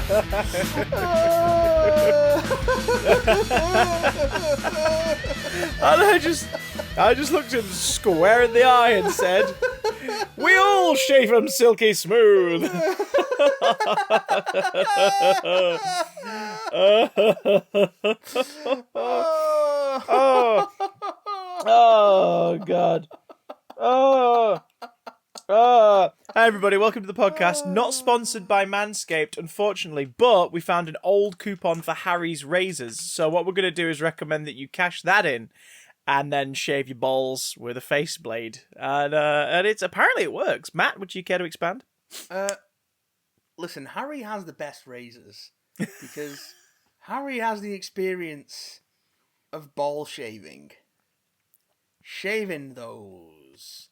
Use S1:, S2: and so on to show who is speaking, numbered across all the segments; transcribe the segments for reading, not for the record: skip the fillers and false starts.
S1: And I just looked him square in the eye and said, "We all shave him silky smooth." Oh God. Hi everybody, welcome to the podcast. Not sponsored by Manscaped, unfortunately, but we found an old coupon for Harry's razors. So what we're going to do is recommend that you cash that in and then shave your balls with a face blade. And it's apparently it works. Matt, would you care to expand?
S2: Listen, Harry has the best razors because Harry has the experience of ball shaving. Shaving those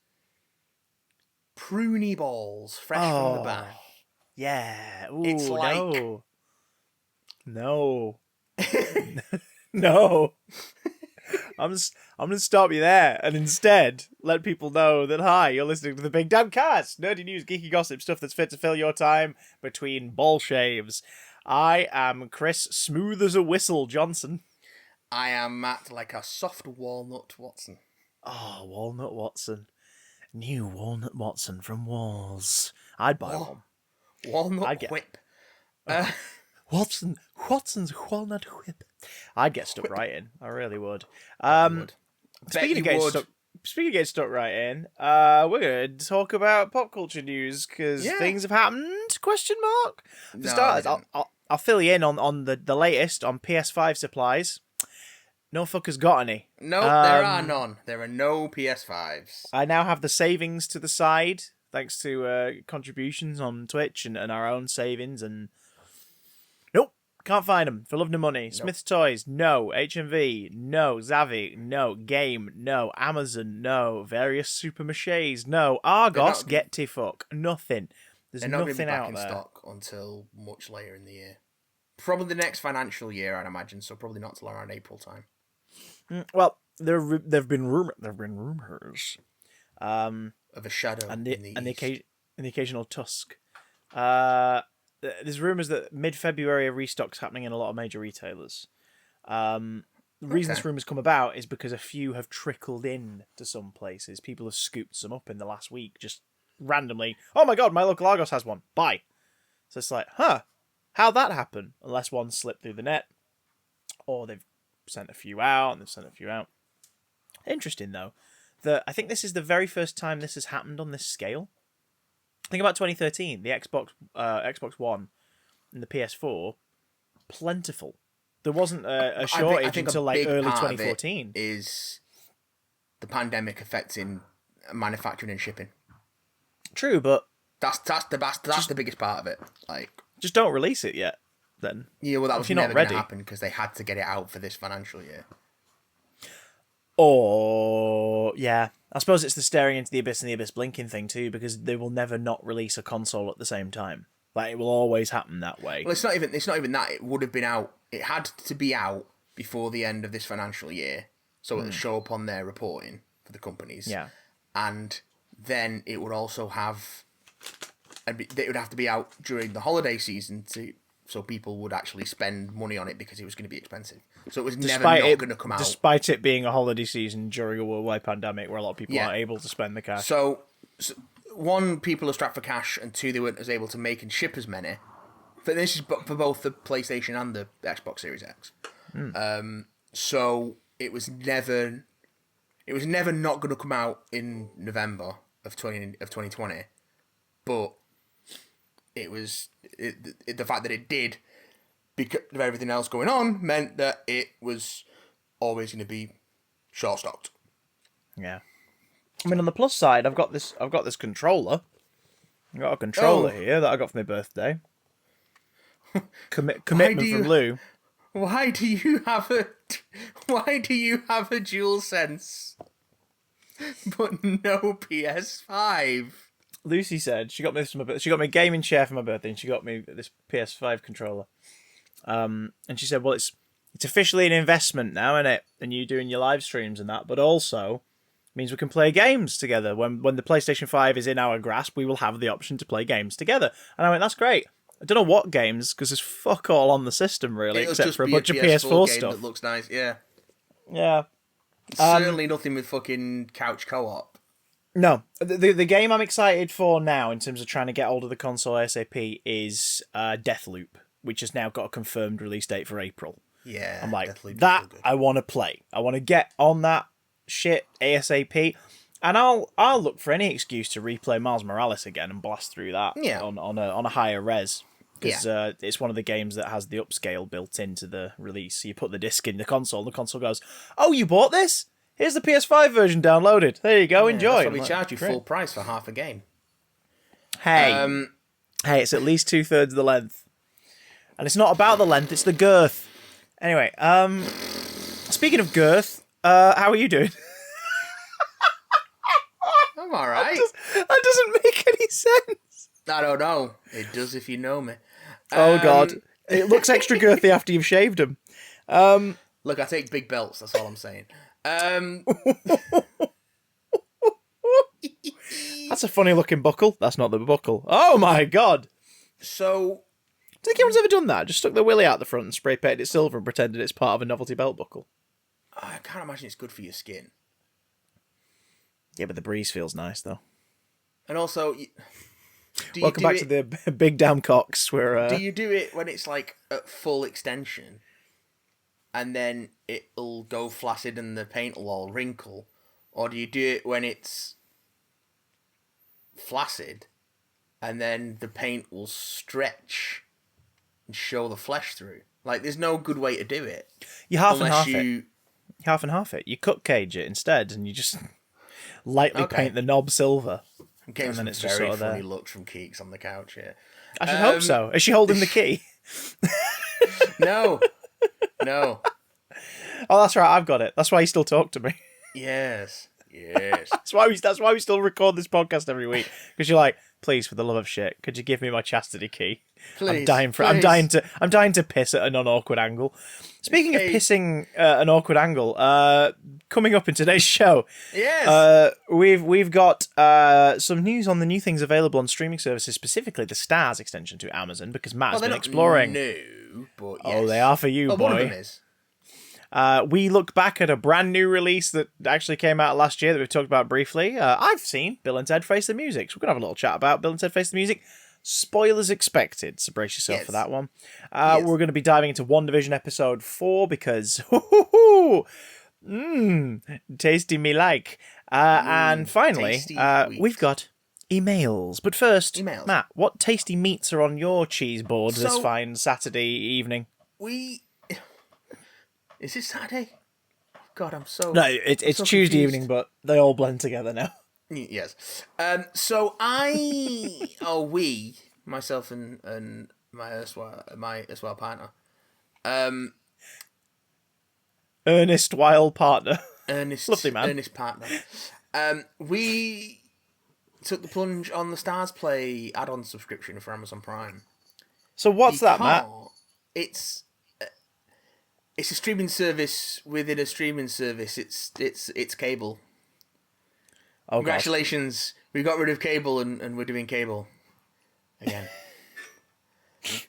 S2: pruny balls fresh from the back.
S1: Yeah. Ooh,
S2: It's like...
S1: No. No. I'm going to stop you there and instead let people know that, hi, you're listening to the Big Damn Cast. Nerdy news, geeky gossip, stuff that's fit to fill your time between ball shaves. I am Chris, smooth as a whistle Johnson.
S2: I am Matt, like a soft walnut Watson.
S1: Oh, Walnut Watson. New Walnut Watson from Walls. I'd buy one.
S2: Walnut whip.
S1: Watson's Walnut Whip. I'd get stuck right in. I really would. Speaking of getting stuck right in, we're going to talk about pop culture news because things have happened, question mark? For starters, I'll fill you in on the latest on PS5 supplies. No fuckers got any.
S2: No, there are none. There are no PS5s.
S1: I now have the savings to the side, thanks to contributions on Twitch and our own savings. And nope, can't find them for love nor money. Nope. Smith's Toys, no. HMV, no. Zavvi, no. Game, no. Amazon, no. Various Super Maches, no. Argos, get to fuck. Nothing. There's nothing out there. They're not going to be back in stock
S2: until much later in the year. Probably the next financial year, I'd imagine. So probably not till around April time.
S1: Well, there've been rumors
S2: of a shadow
S1: and
S2: in
S1: the occasional tusk. There's rumors that mid-February a restock's happening in a lot of major retailers. The reason this rumors come about is because a few have trickled in to some places. People have scooped some up in the last week, just randomly. Oh my god, my local Argos has one. Buy. So it's like, how'd that happen? Unless one slipped through the net, or they've sent a few out, and they've sent a few out. Interesting, though, that I think this is the very first time this has happened on this scale. Think about 2013, the Xbox One and the PS4, plentiful. There wasn't a shortage until like early 2014.
S2: Is the pandemic affecting manufacturing and shipping?
S1: True, but
S2: that's the biggest part of it. Like,
S1: just don't release it yet. Then
S2: well, that was never going to happen because they had to get it out for this financial year.
S1: Or yeah, I suppose it's the staring into the abyss and the abyss blinking thing too, because they will never not release a console at the same time. Like, it will always happen that way.
S2: Well, it's not even that. It would have been out. It had to be out before the end of this financial year, so it would show up on their reporting for the companies.
S1: Yeah,
S2: and then it would also have. It would have to be out during the holiday season so people would actually spend money on it because it was going to be expensive. So it was never not going to come out.
S1: Despite it being a holiday season during a worldwide pandemic where a lot of people aren't able to spend the cash.
S2: So one, people are strapped for cash, and two, they weren't as able to make and ship as many. But this is for both the PlayStation and the Xbox Series X. So it was never not going to come out in November of 2020, but the fact that it did, because of everything else going on, meant that it was always going to be short stocked.
S1: Yeah, I mean, on the plus side, I've got this controller. I've got a controller here that I got for my birthday. Commitment from Lou.
S2: Why do you have a DualSense but no PS5?
S1: Lucy said she got me this for my birthday. She got me a gaming chair for my birthday, and she got me this PS5 controller. And she said, "Well, it's officially an investment now, isn't it? And you doing your live streams and that, but also means we can play games together. When the PlayStation 5 is in our grasp, we will have the option to play games together." And I went, "That's great. I don't know what games, because there's fuck all on the system, really,
S2: It'll
S1: except
S2: just
S1: for a
S2: be
S1: bunch of
S2: PS4
S1: PS4
S2: game
S1: stuff.
S2: that looks nice, yeah.
S1: Yeah.
S2: Certainly nothing with fucking couch co-op.
S1: No. The game I'm excited for now, in terms of trying to get hold of the console ASAP, is Deathloop, which has now got a confirmed release date for April.
S2: Yeah,
S1: I'm like,
S2: Deathloop
S1: that
S2: is good.
S1: I want to play. I want to get on that shit ASAP. And I'll look for any excuse to replay Miles Morales again and blast through that on a higher res. Because it's one of the games that has the upscale built into the release. So you put the disc in the console goes, "Oh, you bought this? Here's the PS5 version downloaded. There you go, enjoy."
S2: That's why we charge you full price for half a game.
S1: Hey, it's at least 2/3 the length. And it's not about the length, it's the girth. Anyway, speaking of girth, how are you doing?
S2: I'm alright.
S1: That doesn't make any sense.
S2: I don't know. It does if you know me.
S1: Oh, God. It looks extra girthy after you've shaved them.
S2: Look, I take big belts, that's all I'm saying.
S1: That's a funny looking buckle. That's not the buckle. Oh, my God.
S2: So...
S1: Do you think anyone's ever done that? Just stuck the willy out the front and spray painted it silver and pretended it's part of a novelty belt buckle?
S2: I can't imagine it's good for your skin.
S1: Yeah, but the breeze feels nice, though.
S2: And also...
S1: Welcome back to the big damn cocks. Where
S2: do you do it when it's like at full extension, and then it'll go flaccid and the paint will all wrinkle, or do you do it when it's flaccid, and then the paint will stretch and show the flesh through? Like, there's no good way to do it.
S1: You half and half it. You cut cage it instead, and you just lightly paint the knob silver.
S2: I'm getting some very funny looks from Keeks on the couch here.
S1: I should hope so. Is she holding the key?
S2: No.
S1: Oh, that's right. I've got it. That's why you still talk to me.
S2: Yes.
S1: That's why we still record this podcast every week. Because you're like, please, for the love of shit, could you give me my chastity key?
S2: Please.
S1: I'm dying to piss at a non-awkward angle. Speaking of pissing an awkward angle, coming up in today's show, we've got some news on the new things available on streaming services, specifically the Stars extension to Amazon, because Matt has been exploring.
S2: New, but yes.
S1: Oh, they are for you, boy.
S2: One of them is.
S1: We look back at a brand new release that actually came out last year that we've talked about briefly. I've seen Bill and Ted Face the Music, so we're going to have a little chat about Bill and Ted Face the Music. Spoilers expected, so brace yourself for that one. We're going to be diving into WandaVision episode 4 because, tasty me like. And finally, we've got emails. But first, Matt, what tasty meats are on your cheese board this fine Saturday evening?
S2: Is it Saturday? God, I'm so...
S1: No, it's
S2: so
S1: Tuesday
S2: confused.
S1: evening, but they all blend together now.
S2: Yes. So we, myself and my erstwhile partner,
S1: Erstwhile partner.
S2: Lovely man. Earnest partner. We took the plunge on the Stars Play add-on subscription for Amazon Prime.
S1: So what's that, Matt?
S2: It's a streaming service within a streaming service. It's cable.
S1: Oh,
S2: congratulations, we got rid of cable and we're doing cable again.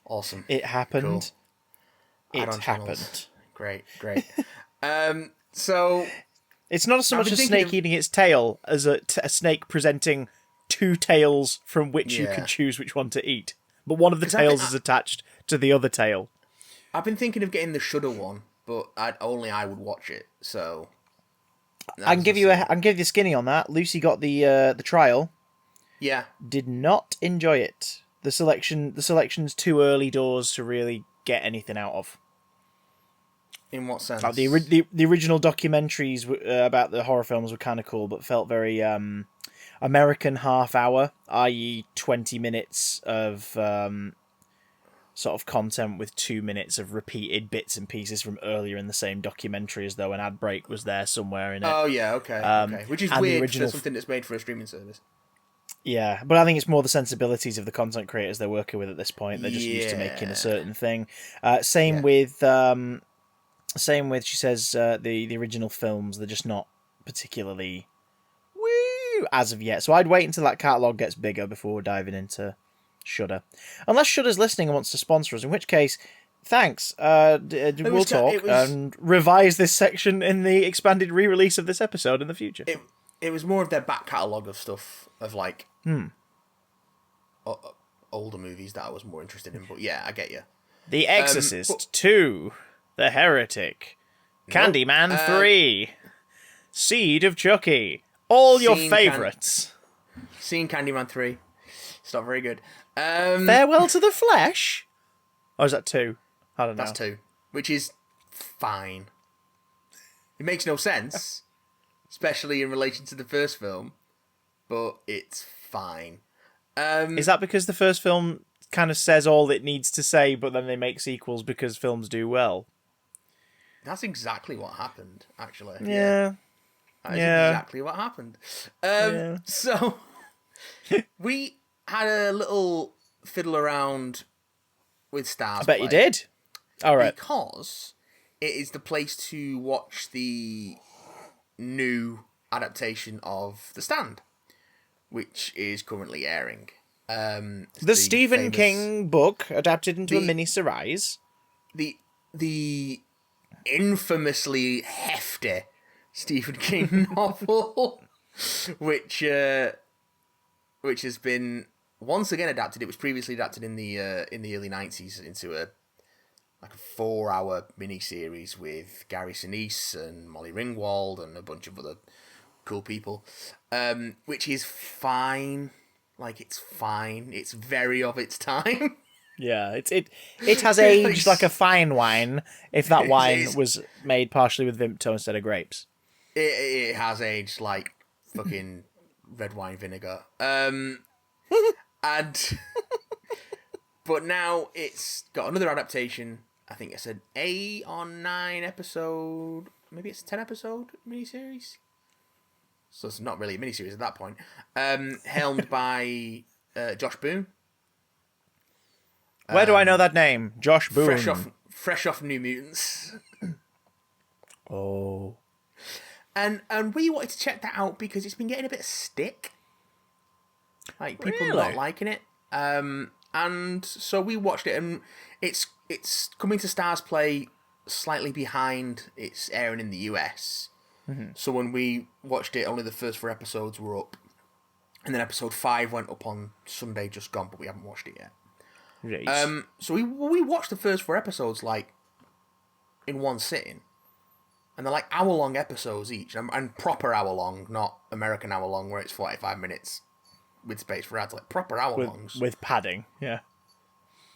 S2: Awesome.
S1: It happened.
S2: Cool.
S1: It happened.
S2: Great. So
S1: it's not so much a snake eating its tail as a snake presenting two tails from which you can choose which one to eat. But one of the tails is attached to the other tail.
S2: I've been thinking of getting the Shudder one, but I would watch it. So
S1: I can give you a skinny on that. Lucy got the trial.
S2: Yeah.
S1: Did not enjoy it. The selection's too early doors to really get anything out of.
S2: In what sense?
S1: Like the original documentaries about the horror films were kind of cool, but felt very American half hour, i.e. 20 minutes of sort of content with 2 minutes of repeated bits and pieces from earlier in the same documentary, as though an ad break was there somewhere in it.
S2: Oh yeah, okay. Which is weird for something that's made for a streaming service.
S1: Yeah, but I think it's more the sensibilities of the content creators they're working with at this point. They're just used to making a certain thing. Same with she says the original films. They're just not particularly woo as of yet. So I'd wait until that catalogue gets bigger before diving into Shudder. Unless Shudder's listening and wants to sponsor us, in which case, thanks. We'll talk and revise this section in the expanded re-release of this episode in the future.
S2: It was more of their back catalogue of stuff, of like older movies that I was more interested in. But yeah, I get you.
S1: The Exorcist 2, The Heretic, Candyman 3, Seed of Chucky. All your favourites.
S2: Seen Candyman 3. It's not very good.
S1: Farewell to the Flesh? Or is that 2? I don't know.
S2: That's 2. Which is fine. It makes no sense. Especially in relation to the first film. But it's fine.
S1: Is that because the first film kind of says all it needs to say, but then they make sequels because films do well?
S2: That's exactly what happened, actually.
S1: Yeah.
S2: That is exactly what happened. So, we had a little fiddle around with Stars.
S1: I bet you did. All right.
S2: Because it is the place to watch the new adaptation of The Stand, which is currently airing.
S1: The Stephen King book adapted into a mini-series.
S2: The infamously hefty Stephen King novel, which has been once again adapted. It was previously adapted in the early 90s into a 4-hour mini-series with Gary Sinise and Molly Ringwald and a bunch of other cool people, which is fine. It's fine. It's very of its time.
S1: Yeah, it has aged like a fine wine, if that wine was made partially with Vimto instead of grapes.
S2: It has aged like fucking red wine vinegar. And but now it's got another adaptation. I think it's an 8 or 9 episode, maybe it's a 10 episode miniseries. So it's not really a miniseries at that point. Helmed by Josh Boone.
S1: Where do I know that name? Josh Boone.
S2: Fresh off New Mutants.
S1: Oh.
S2: And we wanted to check that out because it's been getting a bit of stick. Like, people not liking it. And so we watched it, and it's coming to Stars Play slightly behind its airing in the US. Mm-hmm. So when we watched it, only the first 4 episodes were up. And then episode 5 went up on Sunday just gone, but we haven't watched it yet. Right. So we watched the first 4 episodes, in one sitting. And they're hour-long episodes each. And proper hour-long, not American hour-long, where it's 45 minutes with space for ads. Proper hour-longs.
S1: With padding, yeah.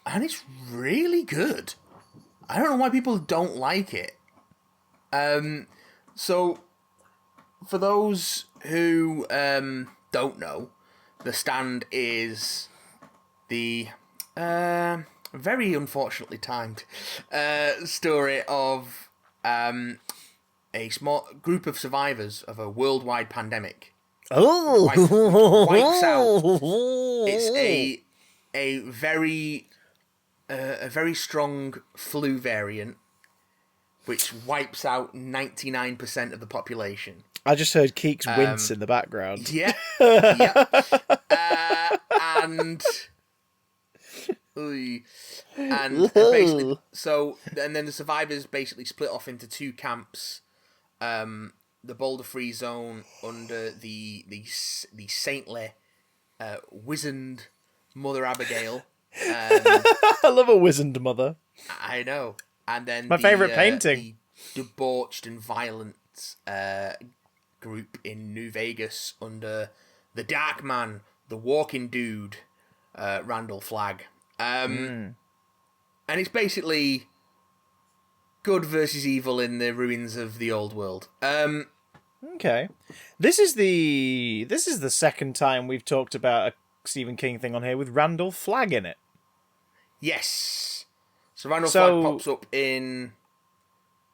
S2: And it's really good. I don't know why people don't like it. So, for those who don't know, The Stand is the very unfortunately timed story of a small group of survivors of a worldwide pandemic.
S1: Oh,
S2: wipes out. It's a very strong flu variant, which wipes out 99% of the population.
S1: I just heard Keeks wince in the background.
S2: Yeah. Yeah. And basically, and then the survivors basically split off into 2 camps. The Boulder Free Zone under the saintly, wizened Mother Abigail.
S1: I love a wizened mother.
S2: I know. And then
S1: my favourite painting.
S2: The debauched and violent group in New Vegas under the Dark Man, the Walking Dude, Randall Flagg. And it's basically good versus evil in the ruins of the old world.
S1: Okay. This is the second time we've talked about a Stephen King thing on here with Randall Flagg in it.
S2: Yes. So Randall Flagg pops up in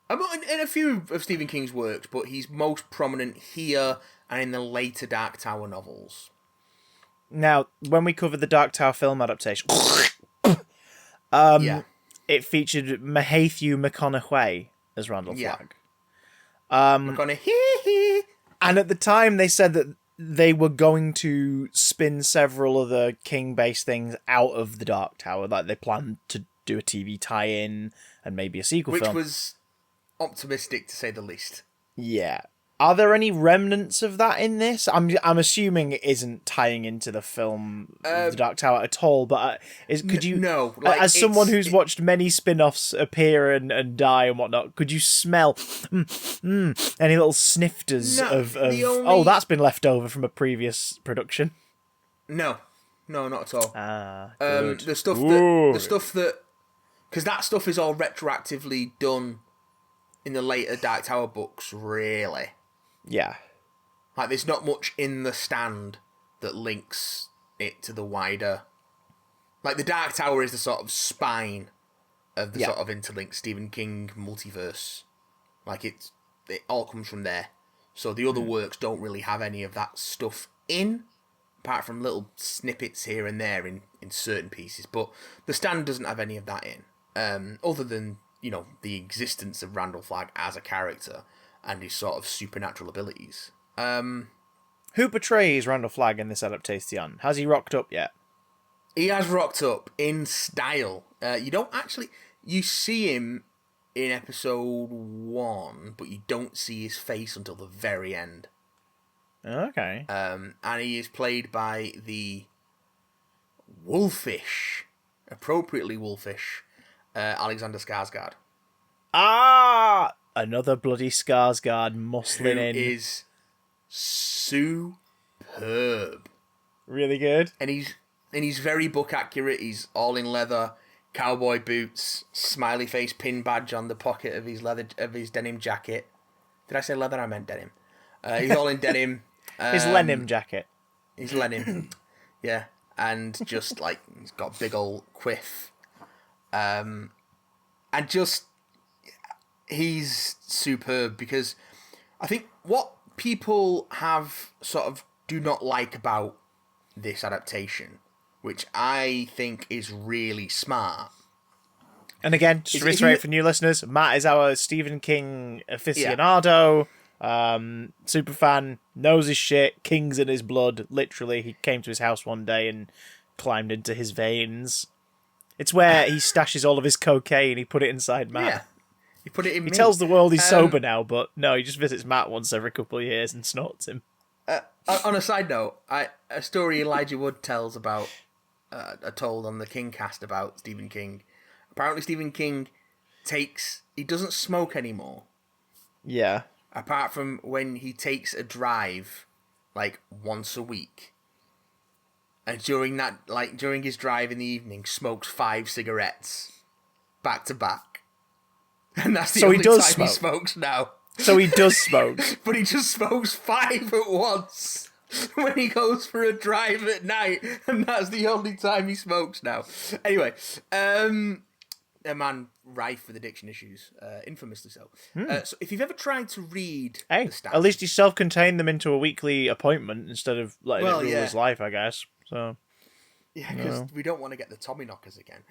S2: a few of Stephen King's works, but he's most prominent here and in the later Dark Tower novels.
S1: Now, when we covered the Dark Tower film adaptation, it featured Matthew McConaughey as Randall Flagg.
S2: McConaughey.
S1: And at the time, they said that they were going to spin several other King-based things out of the Dark Tower. Like they planned to do a TV tie-in and maybe a sequel
S2: Which
S1: film.
S2: was optimistic, to say the least.
S1: Yeah. Are there any remnants of that in this? I'm assuming it isn't tying into the film The Dark Tower at all, but could you...
S2: No.
S1: As someone who's watched many spin-offs appear and die and whatnot, could you smell any little snifters of oh, that's been left over from a previous production?
S2: No, not at all.
S1: Good.
S2: The stuff that... Because that stuff is all retroactively done in the later Dark Tower books, really.
S1: Yeah.
S2: Like, there's not much in the stand that links it to the wider... Like, the Dark Tower is the sort of spine of the sort of interlinked Stephen King multiverse. Like, it all comes from there. So the other works don't really have any of that stuff in, apart from little snippets here and there in certain pieces. But the stand doesn't have any of that in, other than, the existence of Randall Flagg as a character and his sort of supernatural abilities.
S1: Who portrays Randall Flagg in this adaptation? Has he rocked up yet?
S2: He has rocked up in style. You don't actually... You see him in episode 1, but you don't see his face until the very end.
S1: Okay.
S2: And he is played by the wolfish, appropriately wolfish, Alexander Skarsgård.
S1: Ah! Another bloody Skarsgård muscling in.
S2: Who is superb.
S1: Really good.
S2: And he's very book accurate. He's all in leather, cowboy boots, smiley face pin badge on the pocket of his denim jacket. Did I say leather? I meant denim. He's all in denim.
S1: His Lenim jacket.
S2: His Lenim. Yeah. And just like he's got a big old quiff. And just he's superb because I think what people do not like about this adaptation, which I think is really smart.
S1: And again, just to reiterate for new listeners, Matt is our Stephen King aficionado, super fan, knows his shit, King's in his blood, literally. He came to his house one day and climbed into his veins. It's where he stashes all of his cocaine, he put it inside Matt. Yeah.
S2: He put it in
S1: He tells the world he's sober now, but no, he just visits Matt once every couple of years and snorts him.
S2: On a side note, a story Elijah Wood tells about, told on the King cast about Stephen King. Apparently Stephen King he doesn't smoke anymore.
S1: Yeah.
S2: Apart from when he takes a drive, like, once a week. And during his drive in the evening, smokes 5 cigarettes back to back. And that's the only time he smokes now.
S1: So he does smoke.
S2: But he just smokes 5 at once when he goes for a drive at night. And that's the only time he smokes now. Anyway, a man rife with addiction issues, infamously so. So if you've ever tried to read the stats...
S1: At least he self-contained them into a weekly appointment instead of letting it rule his life, I guess. So...
S2: Yeah, because we don't want to get the Tommyknockers again.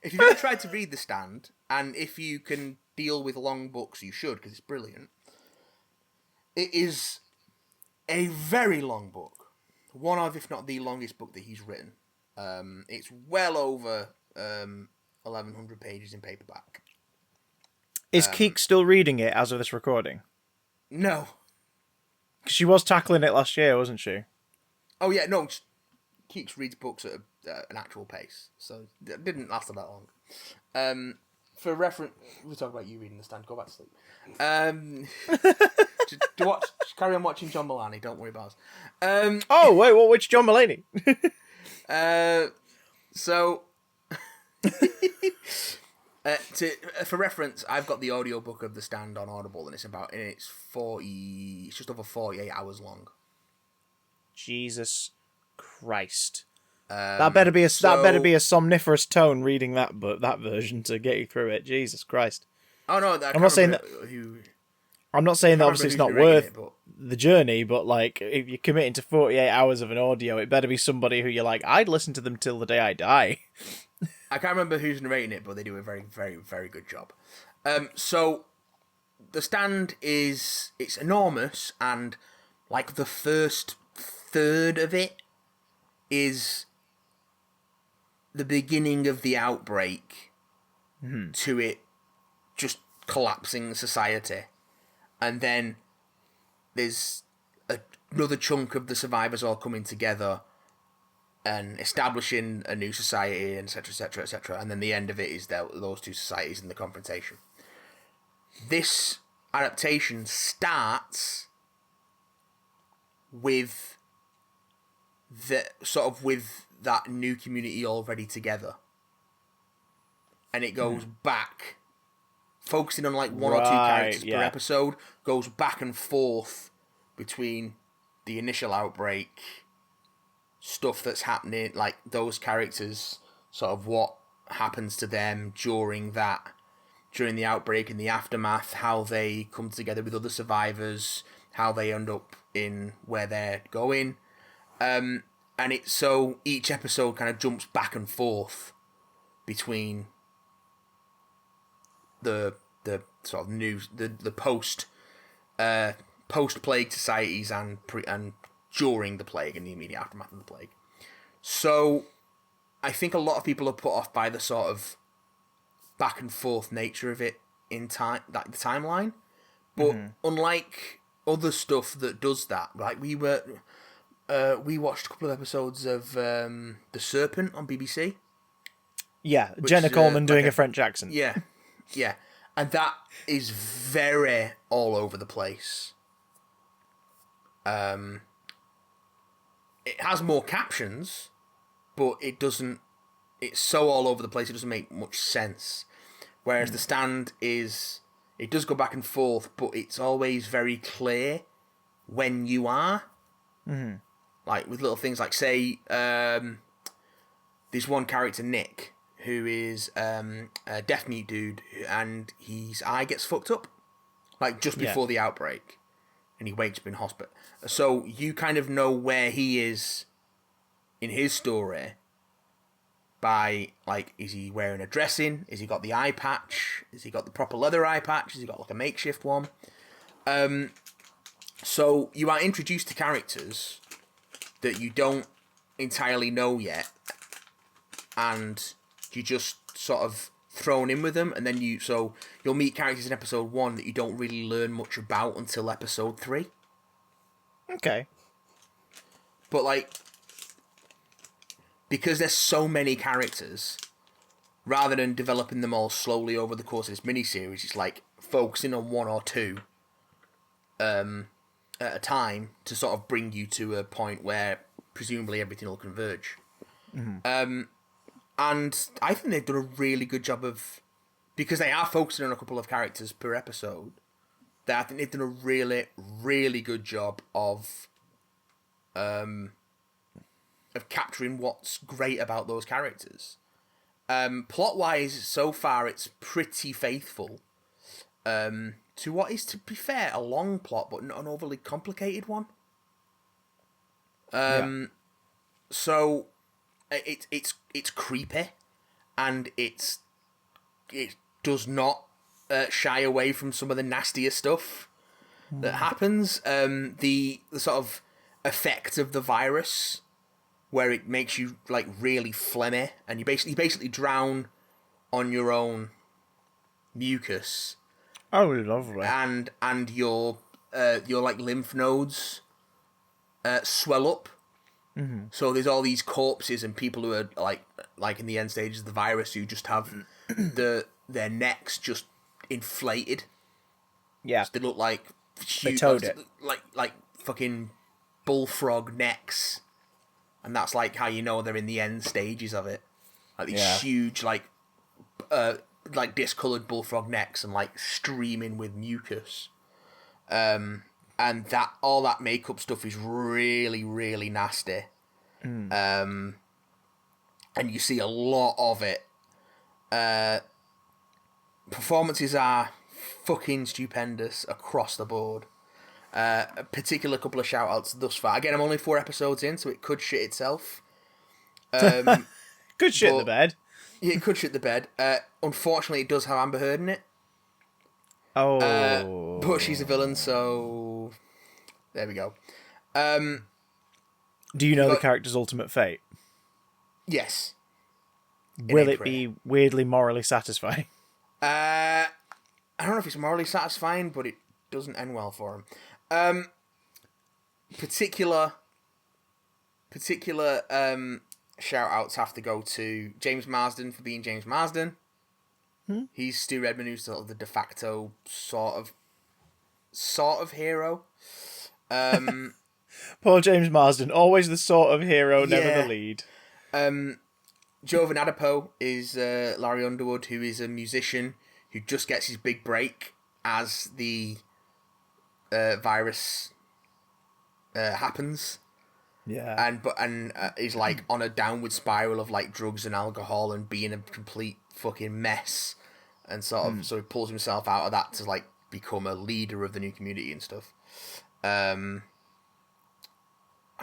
S2: If you've ever tried to read The Stand, and if you can deal with long books, you should, because it's brilliant. It is a very long book. One of, if not the longest book that he's written. It's well over 1,100 pages in paperback.
S1: Is Keek still reading it as of this recording?
S2: No.
S1: Because she was tackling it last year, wasn't she?
S2: Oh, yeah, no. Keeks reads books at an actual pace, so it didn't last that long. For reference, we'll talk about you reading The Stand. Go back to sleep. Just carry on watching John Mulaney. Don't worry about us.
S1: Oh wait, which John Mulaney?
S2: For reference, I've got the audiobook of The Stand on Audible, and it's just over 48 hours long.
S1: Jesus Christ. That better be a somniferous tone reading that version to get you through it. Jesus Christ.
S2: Oh no,
S1: I'm not saying that obviously it's not worth the journey, but like if you're committing to 48 hours of an audio, it better be somebody who you're like, I'd listen to them till the day I die.
S2: I can't remember who's narrating it, but they do a very, very, very good job. So the stand it's enormous, and like the first third of it is the beginning of the outbreak to it just collapsing society, and then there's another chunk of the survivors all coming together and establishing a new society, and etc, etc, etc, and then the end of it is those two societies and the confrontation. This adaptation starts with with that new community already together, and it goes back, focusing on like one or two characters per episode, goes back and forth between the initial outbreak, stuff that's happening, like those characters, sort of what happens to them during the outbreak and the aftermath, how they come together with other survivors, how they end up in where they're going. And it's so each episode kind of jumps back and forth between the sort of the post plague societies and during the plague and the immediate aftermath of the plague. So I think a lot of people are put off by the sort of back and forth nature of it in time, like the timeline. But unlike other stuff that does that, like we watched a couple of episodes of The Serpent on BBC.
S1: Yeah, Jenna Coleman doing a French accent.
S2: Yeah, yeah. And that is very all over the place. It has more captions, but it doesn't... It's so all over the place, it doesn't make much sense. Whereas The Stand is... It does go back and forth, but it's always very clear when you are. Mm-hmm. Like, with little things like, say, there's one character, Nick, who is a deaf mute dude, and his eye gets fucked up, like, just before the outbreak, and he wakes up in hospital. So you kind of know where he is in his story by, like, is he wearing a dressing? Has he got the eye patch? Has he got the proper leather eye patch? Has he got, like, a makeshift one? So you are introduced to characters that you don't entirely know yet, and you just sort of thrown in with them, and then you'll meet characters in episode 1 that you don't really learn much about until episode 3.
S1: Okay.
S2: But, like, because there's so many characters, rather than developing them all slowly over the course of this miniseries, it's like focusing on one or two at a time to sort of bring you to a point where presumably everything will converge. Mm-hmm. And I think they've done a really good job of, because they are focusing on a couple of characters per episode, I think they've done a really, really good job of capturing what's great about those characters. Plot-wise, so far, it's pretty faithful to what is, to be fair, a long plot, but not an overly complicated one. So it's creepy, and it does not shy away from some of the nastier stuff that happens. The sort of effect of the virus, where it makes you like really phlegmy, and you basically drown on your own mucus.
S1: Oh, lovely!
S2: And your like lymph nodes swell up. Mm-hmm. So there's all these corpses and people who are like in the end stages of the virus who just have their necks just inflated.
S1: Yeah,
S2: so they look like huge,
S1: they towed it
S2: like fucking bullfrog necks, and that's like how you know they're in the end stages of it. Like these huge like discoloured bullfrog necks and like streaming with mucus. And that all that makeup stuff is really, really nasty. And you see a lot of it. Performances are fucking stupendous across the board. A particular couple of shout-outs thus far. Again, I'm only 4 episodes in, so it could shit itself.
S1: Could shit the bed.
S2: Yeah, it could shit the bed. Unfortunately, it does have Amber Heard in it.
S1: Oh.
S2: But she's a villain, so there we go.
S1: Do you
S2: You
S1: know the
S2: got
S1: character's ultimate fate?
S2: yes. In
S1: Will it
S2: April.
S1: be weirdly morally satisfying?
S2: I don't know if it's morally satisfying, but it doesn't end well for him. Particular shout outs have to go to James Marsden for being James Marsden. He's Stu Redman, who's sort of the de facto sort of hero.
S1: Poor James Marsden, always the sort of hero, never
S2: Yeah.
S1: the lead.
S2: Jovan Adipo is Larry Underwood, who is a musician who just gets his big break as the virus happens.
S1: Yeah.
S2: And is like on a downward spiral of like drugs and alcohol and being a complete fucking mess, and sort of so he pulls himself out of that to like become a leader of the new community and stuff. I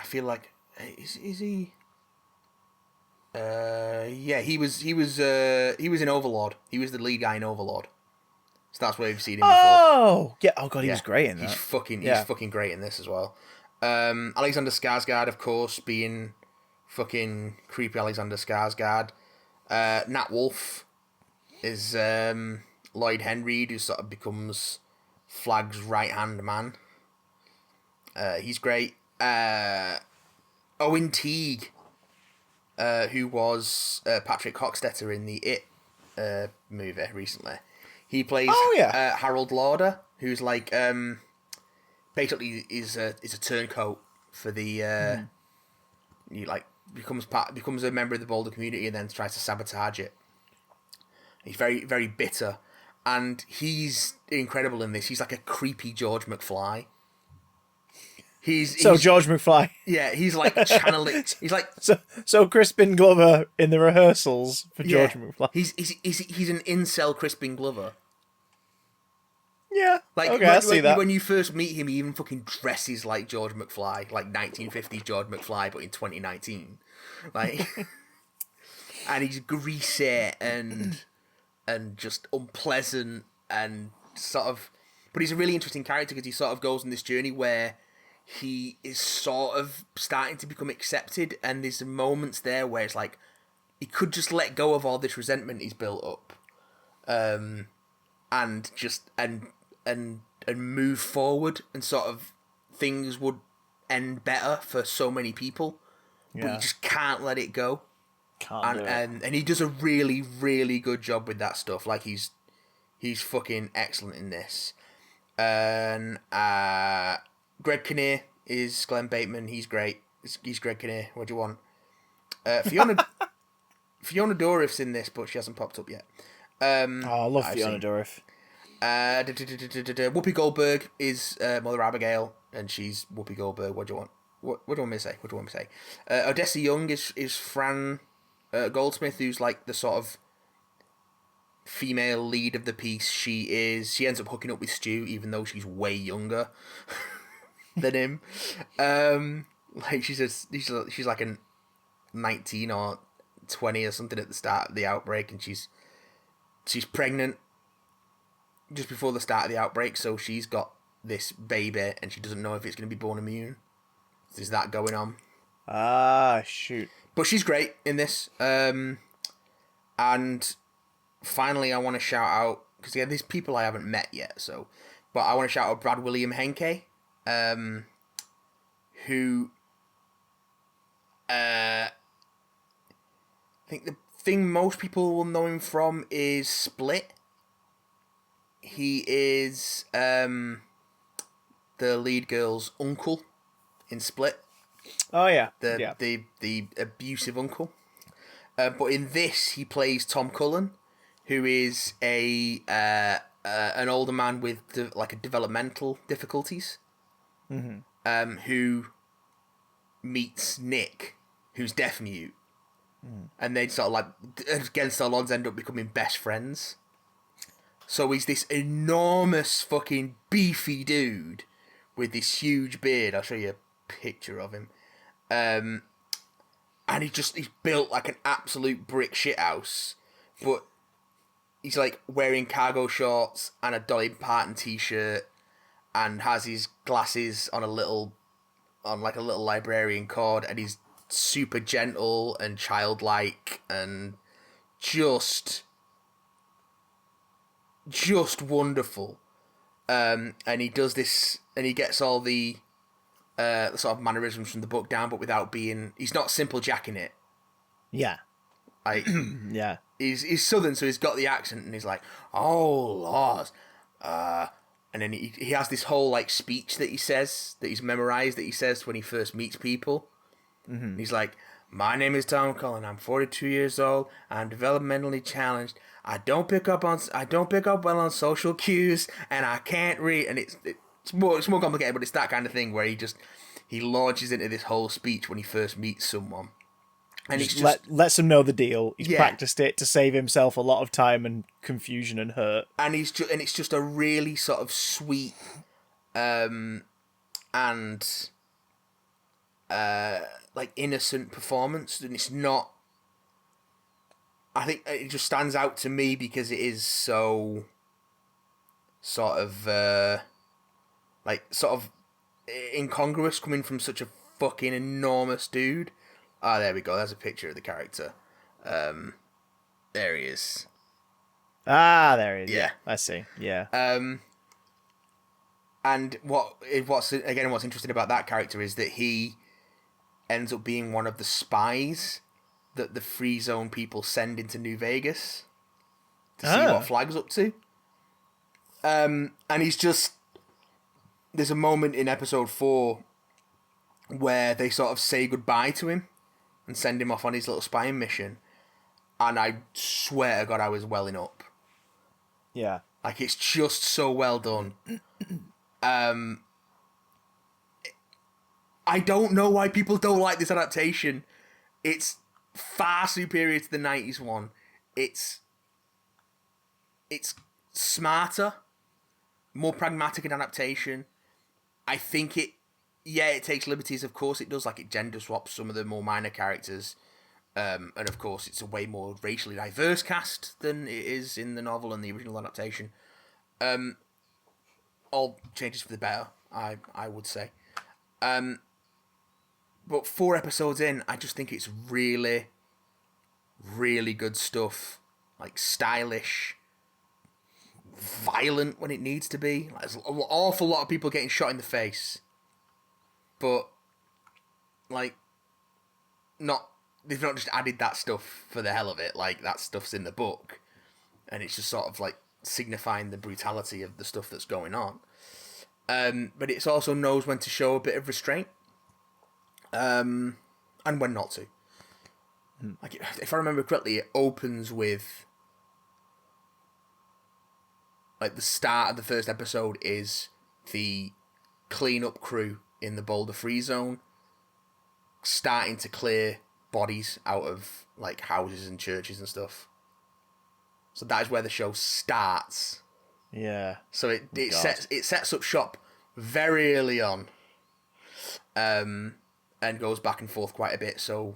S2: feel like is he? Yeah, he was in Overlord. He was the lead guy in Overlord. So that's where we've seen him before.
S1: Oh! Yeah, oh god, he
S2: Yeah,
S1: was great in that.
S2: He's fucking great in this as well. Alexander Skarsgård, of course, being fucking creepy Alexander Skarsgård. Nat Wolff is Lloyd Henry, who sort of becomes Flag's right-hand man. He's great. Owen Teague, who was Patrick Hockstetter in the It movie recently. He plays Harold Lauder, who's like basically is a turncoat for the he like becomes a member of the Boulder community and then tries to sabotage it. He's very, very bitter, and he's incredible in this. He's like a creepy George McFly. He's
S1: George McFly.
S2: Yeah, he's like channeling. He's like
S1: so Crispin Glover in the rehearsals for George McFly.
S2: He's an incel Crispin Glover.
S1: Yeah,
S2: like
S1: okay, I see that.
S2: When you first meet him, he even fucking dresses like George McFly, like 1950s George McFly, but in 2019, like, and he's greasy and just unpleasant and sort of, but he's a really interesting character because he sort of goes on this journey where he is sort of starting to become accepted, and there's moments there where it's like he could just let go of all this resentment he's built up, and just and move forward, and sort of things would end better for so many people, but you just can't let it go. And he does a really, really good job with that stuff. Like he's fucking excellent in this. And Greg Kinnear is Glenn Bateman. He's great. He's Greg Kinnear. What do you want? Fiona Dourif's in this, but she hasn't popped up yet.
S1: I love Fiona Dourif.
S2: Whoopi Goldberg is Mother Abigail, and she's Whoopi Goldberg. What do you want? What do you want me to say? Odessa Young is Fran Goldsmith, who's like the sort of female lead of the piece. She ends up hooking up with Stu, even though she's way younger than him. Like she's like a 19 or 20 or something at the start of the outbreak, and she's pregnant just before the start of the outbreak, so she's got this baby and she doesn't know if it's going to be born immune. There's that going on.
S1: Ah, shoot.
S2: But she's great in this. And finally, I want to shout out, because yeah, there's people I haven't met yet, but I want to shout out Brad William Henke, who I think the thing most people will know him from is Split. He is the lead girl's uncle in Split.
S1: Oh yeah,
S2: the abusive uncle. But in this, he plays Tom Cullen, who is an older man with developmental difficulties, who meets Nick, who's deaf mute, and they sort of like against all odds end up becoming best friends. So he's this enormous fucking beefy dude with this huge beard. I'll show you a picture of him. And he's built like an absolute brick shithouse. But he's like wearing cargo shorts and a Dolly Parton t-shirt, and has his glasses on a little librarian cord, and he's super gentle and childlike and just wonderful. And he does this, and he gets all the sort of mannerisms from the book down, but without being, he's not simple jacking it.
S1: Yeah.
S2: Like,
S1: yeah.
S2: He's southern, so he's got the accent, and he's like, "Oh Lord," and then he has this whole like speech that he says, that he's memorized, that he says when he first meets people. Mm-hmm. He's like, "My name is Tom Cullen. I'm 42 years old. I'm developmentally challenged. I don't pick up well on social cues, and I can't read." And it's more complicated, but it's that kind of thing where he launches into this whole speech when he first meets someone. And it's just
S1: lets him know the deal. He's practiced it to save himself a lot of time and confusion and hurt.
S2: And it's just a really sort of sweet, and like innocent performance. And it's not. I think it just stands out to me because it is so sort of incongruous, coming from such a fucking enormous dude. Ah, there we go. There's a picture of the character. There he is.
S1: Ah, there he is.
S2: Yeah.
S1: I see. Yeah.
S2: And what's interesting about that character is that he ends up being one of the spies that the Free Zone people send into New Vegas to see what Flag's up to. And he's just... There's a moment in episode 4 where they sort of say goodbye to him and send him off on his little spying mission. And I swear to God, I was welling up.
S1: Yeah.
S2: Like, it's just so well done. I don't know why people don't like this adaptation. It's far superior to the 90s one. It's smarter, more pragmatic in adaptation. I think it takes liberties, of course it does. Like, it gender swaps some of the more minor characters. And of course, it's a way more racially diverse cast than it is in the novel and the original adaptation. All changes for the better, I would say. But 4 episodes in, I just think it's really, really good stuff. Like, stylish, violent when it needs to be. Like, there's an awful lot of people getting shot in the face. But, like, they've not just added that stuff for the hell of it. Like, that stuff's in the book. And it's just sort of, like, signifying the brutality of the stuff that's going on. But it also knows when to show a bit of restraint. And when not to. Like, if I remember correctly, it opens with... Like, the start of the first episode is the cleanup crew in the Boulder Free Zone starting to clear bodies out of, like, houses and churches and stuff. So that is where the show starts.
S1: Yeah.
S2: So it sets up shop very early on, and goes back and forth quite a bit. So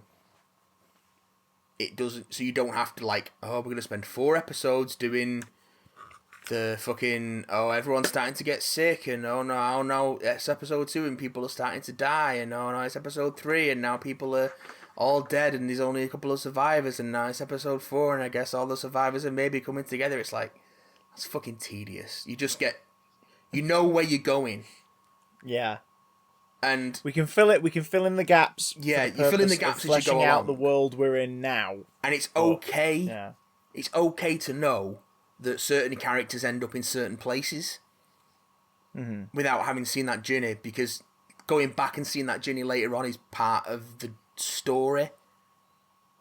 S2: it doesn't. So you don't have to, like, we're gonna spend 4 episodes doing the fucking everyone's starting to get sick, and oh no, it's episode 2 and people are starting to die, and oh no, it's episode 3 and now people are all dead and there's only a couple of survivors, and now it's episode 4 and I guess all the survivors are maybe coming together. It's like, that's fucking tedious. You just get, you know where you're going.
S1: Yeah.
S2: And
S1: we can fill in the gaps.
S2: Yeah, you fill in the gaps as you go along.
S1: Fleshing out the world we're in now.
S2: And it's okay.
S1: Yeah.
S2: It's okay to know that certain characters end up in certain places without having seen that journey, because going back and seeing that journey later on is part of the story.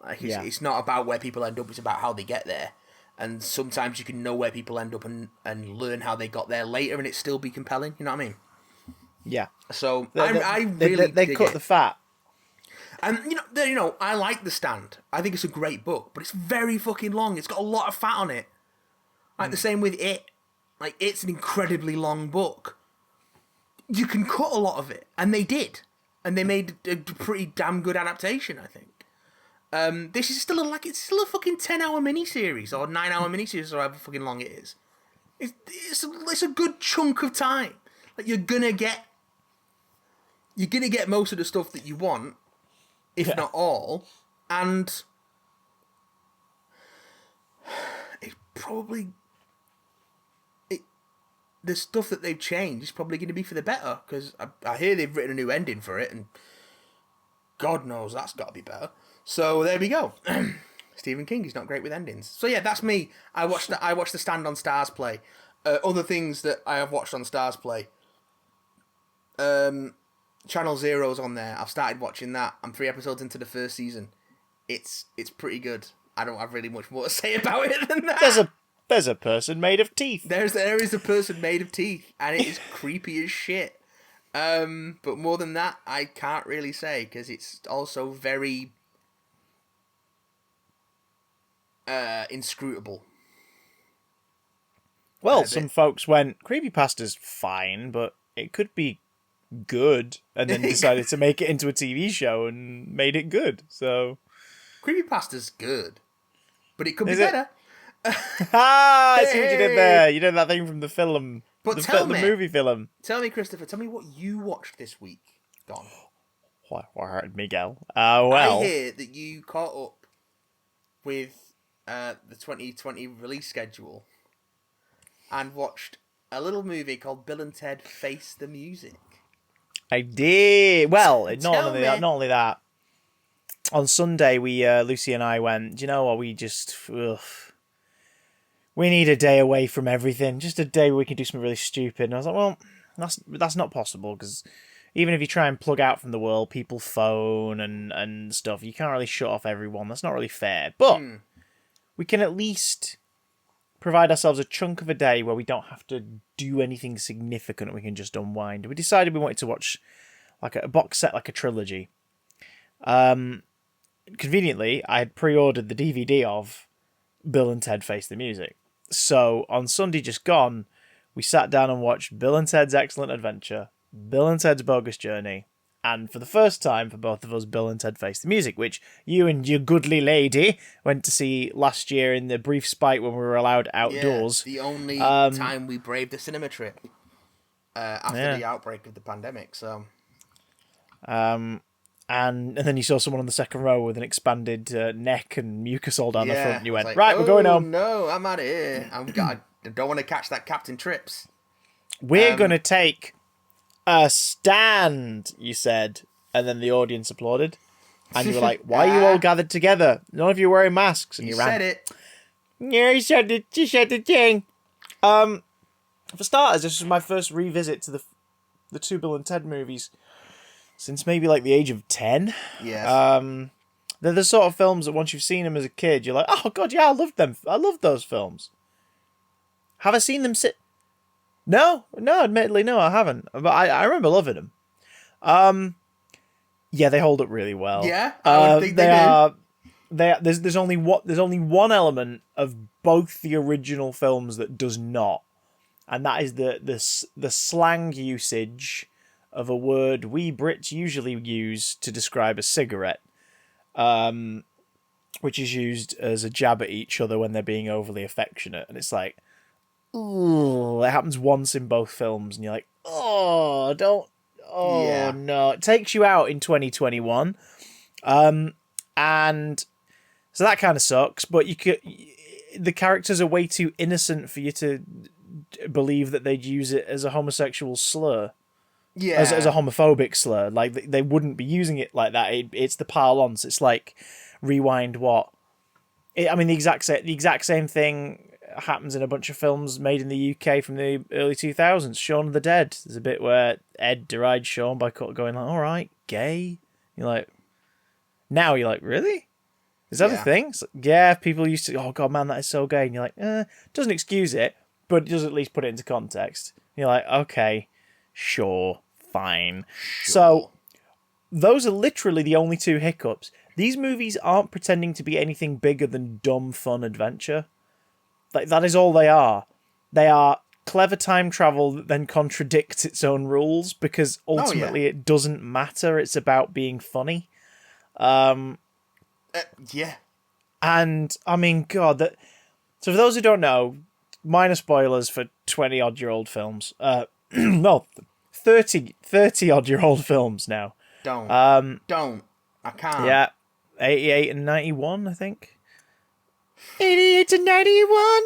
S2: Like, it's not about where people end up, it's about how they get there. And sometimes you can know where people end up and learn how they got there later and it still be compelling, you know what I mean?
S1: Yeah.
S2: So I really
S1: they cut the fat.
S2: And you know, I like The Stand. I think it's a great book, but it's very fucking long. It's got a lot of fat on it. Like the same with It. Like, it's an incredibly long book. You can cut a lot of it, and they did, and they made a pretty damn good adaptation, I think. This is still it's still a fucking 10-hour miniseries or 9-hour miniseries or however fucking long it is. It's a good chunk of time. Like you're gonna get most of the stuff that you want, if not all, and it's probably the stuff that they've changed is probably going to be for the better, because I hear they've written a new ending for it, and God knows that's got to be better. So there we go. Stephen King is not great with endings. So yeah, that's me. I watched the Stand on Stars play. Other things that I have watched on Stars play. Channel Zero's on there. I've started watching that. I'm 3 episodes into the first season. It's pretty good. I don't have really much more to say about it than that.
S1: There's a person made of teeth.
S2: There is a person made of teeth, and it is creepy as shit. But more than that, I can't really say, because it's also very inscrutable.
S1: Well, some folks went, creepypasta's fine, but it could be good, and then decided to make it into a TV show and made it good. So
S2: creepypasta's good, but it could be better.
S1: I see what you did there. You did that thing from the film.
S2: But
S1: the movie film.
S2: Tell me, Christopher, tell me what you watched this week, Don.
S1: What, Miguel? Well,
S2: I hear that you caught up with the 2020 release schedule and watched a little movie called Bill and Ted Face the Music.
S1: I did. Well, not only that. On Sunday, Lucy and I went, do you know what, we need a day away from everything. Just a day where we can do something really stupid. And I was like, well, that's not possible, because even if you try and plug out from the world, people phone and stuff. You can't really shut off everyone. That's not really fair. But we can at least provide ourselves a chunk of a day where we don't have to do anything significant. We can just unwind. We decided we wanted to watch like a box set, like a trilogy. Conveniently, I had pre-ordered the DVD of Bill and Ted Face the Music. So on Sunday just gone, we sat down and watched Bill and Ted's Excellent Adventure, Bill and Ted's Bogus Journey, and for the first time for both of us, Bill and Ted Face the Music, which you and your goodly lady went to see last year in the brief spite when we were allowed outdoors.
S2: Yeah, the only time we braved the cinema trip after the outbreak of the pandemic. So,
S1: and then you saw someone on the second row with an expanded neck and mucus all down the front, and you went,
S2: like,
S1: right, we're going home.
S2: No, I'm out of here. I don't want to catch that Captain Trips.
S1: We're going to take a stand, you said. And then the audience applauded. And you were like, why are you all gathered together? None of you are wearing masks. And you ran.
S2: Said it.
S1: Yeah, you said it. You said the thing. For starters, this was my first revisit to the two Bill and Ted movies since maybe like the age of 10.
S2: Yes.
S1: They're the sort of films that once you've seen them as a kid, you're like, oh god, yeah, I loved them. I loved those films. Have I seen them No, admittedly, no, I haven't. But I remember loving them. Yeah, they hold up really well.
S2: Yeah, I would think they do.
S1: There's only one element of both the original films that does not, and that is the slang usage of a word we Brits usually use to describe a cigarette, which is used as a jab at each other when they're being overly affectionate, and it's like, ooh, it happens once in both films, and you're like, oh, don't. Oh, yeah. No. It takes you out in 2021. And so that kind of sucks, but the characters are way too innocent for you to believe that they'd use it as a homosexual slur. Yeah. As a homophobic slur. Like, they wouldn't be using it like that. It's the parlance. It's like, rewind what? The exact same thing happens in a bunch of films made in the UK from the early 2000s. Shaun of the Dead. There's a bit where Ed derides Shaun by going like, all right, gay. You're like, really? Is that a thing? It's like, yeah, people used to, oh god, man, that is so gay. And you're like, doesn't excuse it, but it does at least put it into context. And you're like, okay, sure, fine. Sure. So those are literally the only two hiccups. These movies aren't pretending to be anything bigger than dumb, fun adventure. Like, that is all they are. They are clever time travel that then contradicts its own rules, because ultimately it doesn't matter. It's about being funny.
S2: Yeah.
S1: And I mean, God, that. So for those who don't know, minor spoilers for 20-odd-year-old films. No, 30-odd-year-old films now.
S2: Don't. I can't.
S1: Yeah, 88 and 91, I think. 88 to 91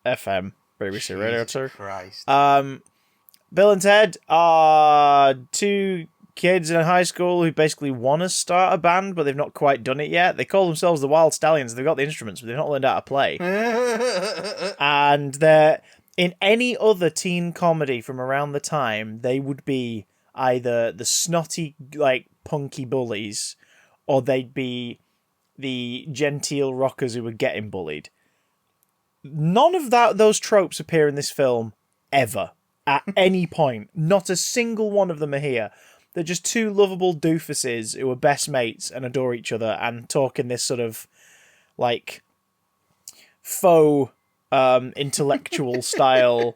S1: FM, BBC Radio 2.
S2: Christ.
S1: Bill and Ted are two kids in high school who basically want to start a band, but they've not quite done it yet. They call themselves the Wild Stallions. They've got the instruments, but they've not learned how to play. And they're in any other teen comedy from around the time, they would be either the snotty, like, punky bullies, or they'd be the genteel rockers who were getting bullied. None of those tropes appear in this film ever, at any point. Not a single one of them are here. They're just two lovable doofuses who are best mates and adore each other and talk in this sort of, like, faux intellectual style,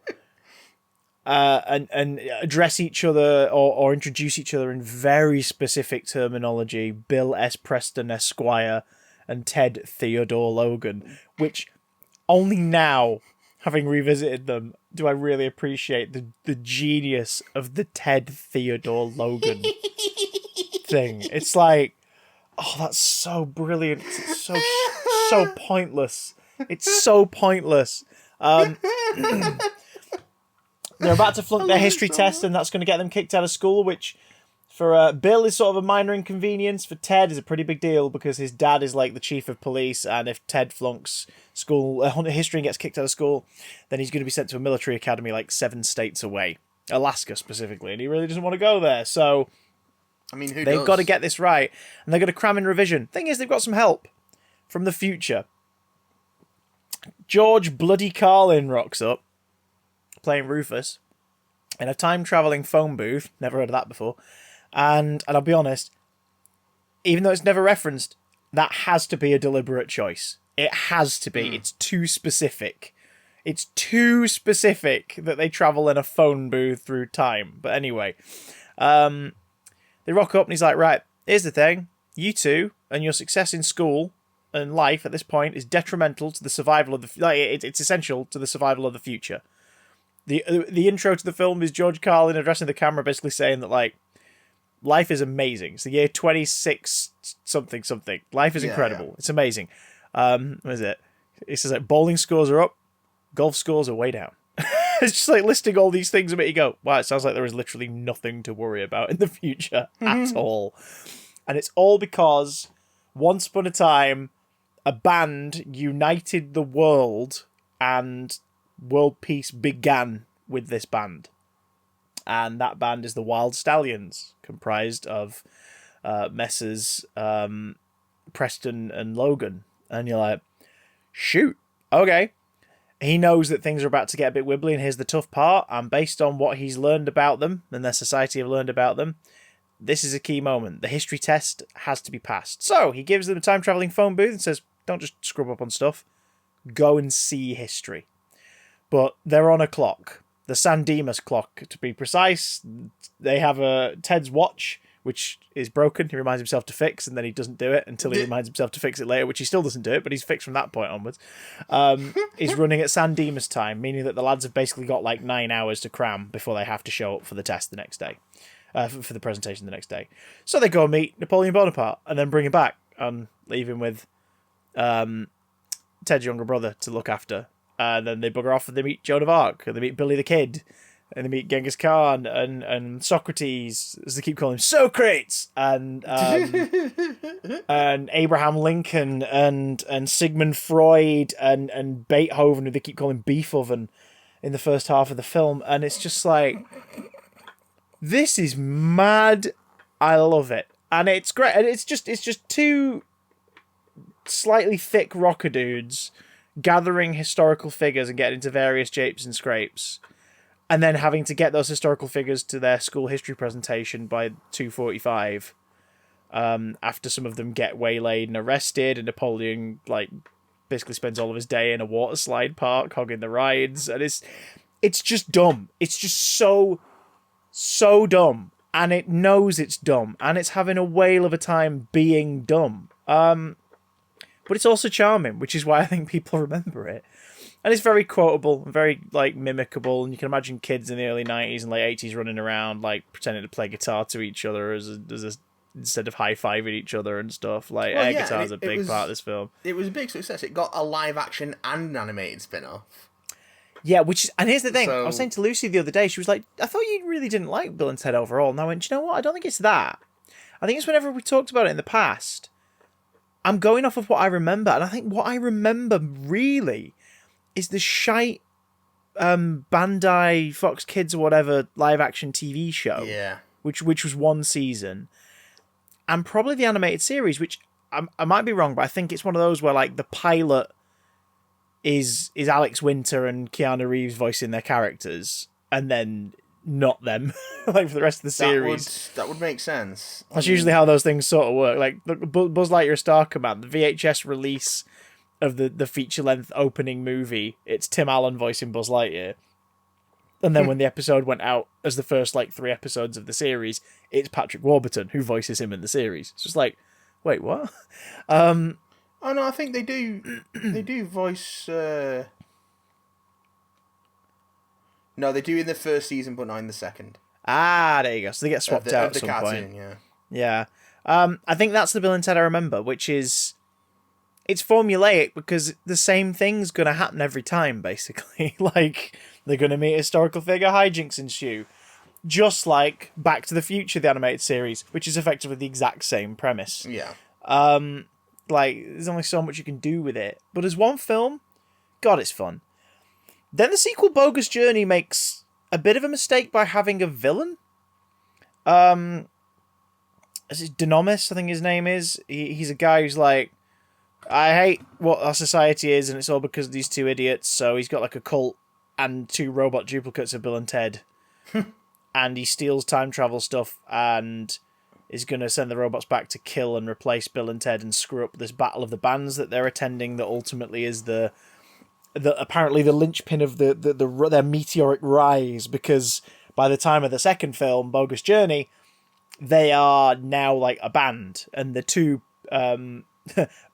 S1: and address each other or introduce each other in very specific terminology. Bill S. Preston Esquire and Ted Theodore Logan, which only now, having revisited them, do I really appreciate the genius of the Ted Theodore Logan thing. It's like, oh, that's so brilliant. It's so pointless. It's so pointless. They're about to flunk their history test, and that's going to get them kicked out of school, which for Bill is sort of a minor inconvenience. For Ted is a pretty big deal because his dad is like the chief of police, and if Ted flunks school history and gets kicked out of school, then he's going to be sent to a military academy like 7 states away, Alaska specifically, and he really doesn't want to go there. So
S2: I mean,
S1: they've got to get this right, and they're going to cram in revision. Thing is, they've got some help from the future. George Bloody Carlin rocks up, playing Rufus, in a time-travelling phone booth. Never heard of that before. And I'll be honest, even though it's never referenced, that has to be a deliberate choice. It has to be. It's too specific. It's too specific that they travel in a phone booth through time. But anyway, they rock up and he's like, right, here's the thing. You two and your success in school and life at this point is detrimental to the survival of the... it's essential to the survival of the future. The intro to the film is George Carlin addressing the camera, basically saying that, like, life is amazing. It's the year 26 something. Life is incredible. Yeah. It's amazing. What is it? It says, like, bowling scores are up, golf scores are way down. It's just like listing all these things that make you go, wow, it sounds like there is literally nothing to worry about in the future at all. And it's all because once upon a time, a band united the world and world peace began with this band. And that band is the Wild Stallions, comprised of Messrs. Preston and Logan. And you're like, shoot, okay. He knows that things are about to get a bit wibbly, and here's the tough part. And based on what he's learned about them, and their society have learned about them, this is a key moment. The history test has to be passed. So he gives them a time-travelling phone booth and says, don't just scrub up on stuff. Go and see history. But they're on a clock. The San Dimas clock, to be precise. They have Ted's watch, which is broken. He reminds himself to fix, and then he doesn't do it until he reminds himself to fix it later, which he still doesn't do it, but he's fixed from that point onwards. He's running at San Dimas time, meaning that the lads have basically got like 9 hours to cram before they have to show up for the test the next day, for the presentation the next day. So they go and meet Napoleon Bonaparte, and then bring him back and leave him with Ted's younger brother to look after. And then they bugger off and they meet Joan of Arc, and they meet Billy the Kid, and they meet Genghis Khan and Socrates, as they keep calling him, Socrates, and and Abraham Lincoln and Sigmund Freud and Beethoven, who they keep calling Beef Oven in the first half of the film. And it's just like, this is mad. I love it. And it's great. And it's just two slightly thick rocker dudes gathering historical figures and getting into various japes and scrapes, and then having to get those historical figures to their school history presentation by 2:45, after some of them get waylaid and arrested, and Napoleon basically spends all of his day in a water slide park hogging the rides, and it's just dumb. It's just so dumb, and it knows it's dumb, and it's having a whale of a time being dumb. but it's also charming, which is why I think people remember it. And it's very quotable, very like mimicable, and you can imagine kids in the early 90s and late 80s running around like pretending to play guitar to each other instead of high-fiving each other and stuff. Like air guitar is a big part of this film.
S2: It was a big success. It got a live action and an animated spin-off.
S1: Yeah, and here's the thing. I was saying to Lucy the other day, she was like, I thought you really didn't like Bill and Ted overall. And I went, you know what? I don't think it's that. I think it's whenever we talked about it in the past, I'm going off of what I remember. And I think what I remember really is the shite Bandai, Fox Kids or whatever live action TV show.
S2: Yeah.
S1: Which was one season. And probably the animated series, which I might be wrong, but I think it's one of those where like the pilot is Alex Winter and Keanu Reeves voicing their characters, and then not them, like for the rest of the series.
S2: That would make sense.
S1: That's usually how those things sort of work. Like Buzz Lightyear Star Command, the VHS release of the feature-length opening movie, it's Tim Allen voicing Buzz Lightyear. And then when the episode went out as the first like 3 episodes of the series, it's Patrick Warburton who voices him in the series. It's just like, wait, what?
S2: Oh no, I think they do. They do voice. No, they do in the first season, but not in the second.
S1: Ah, there you go. So they get swapped out at some point. Yeah. I think that's the Bill and Ted I remember, which is it's formulaic because the same thing's going to happen every time, basically. Like they're going to meet a historical figure, hijinks ensue, just like Back to the Future, the animated series, which is effectively the exact same premise.
S2: Yeah.
S1: Like, there's only so much you can do with it. But as one film, God, it's fun. Then the sequel, Bogus Journey, makes a bit of a mistake by having a villain. Is it Dynamis, I think his name is? He's a guy who's like, I hate what our society is, and it's all because of these 2 idiots. So he's got like a cult and 2 robot duplicates of Bill and Ted. And he steals time travel stuff and is going to send the robots back to kill and replace Bill and Ted and screw up this battle of the bands that they're attending that ultimately is the apparently the linchpin of their meteoric rise, because by the time of the second film, Bogus Journey, they are now like a band, and the 2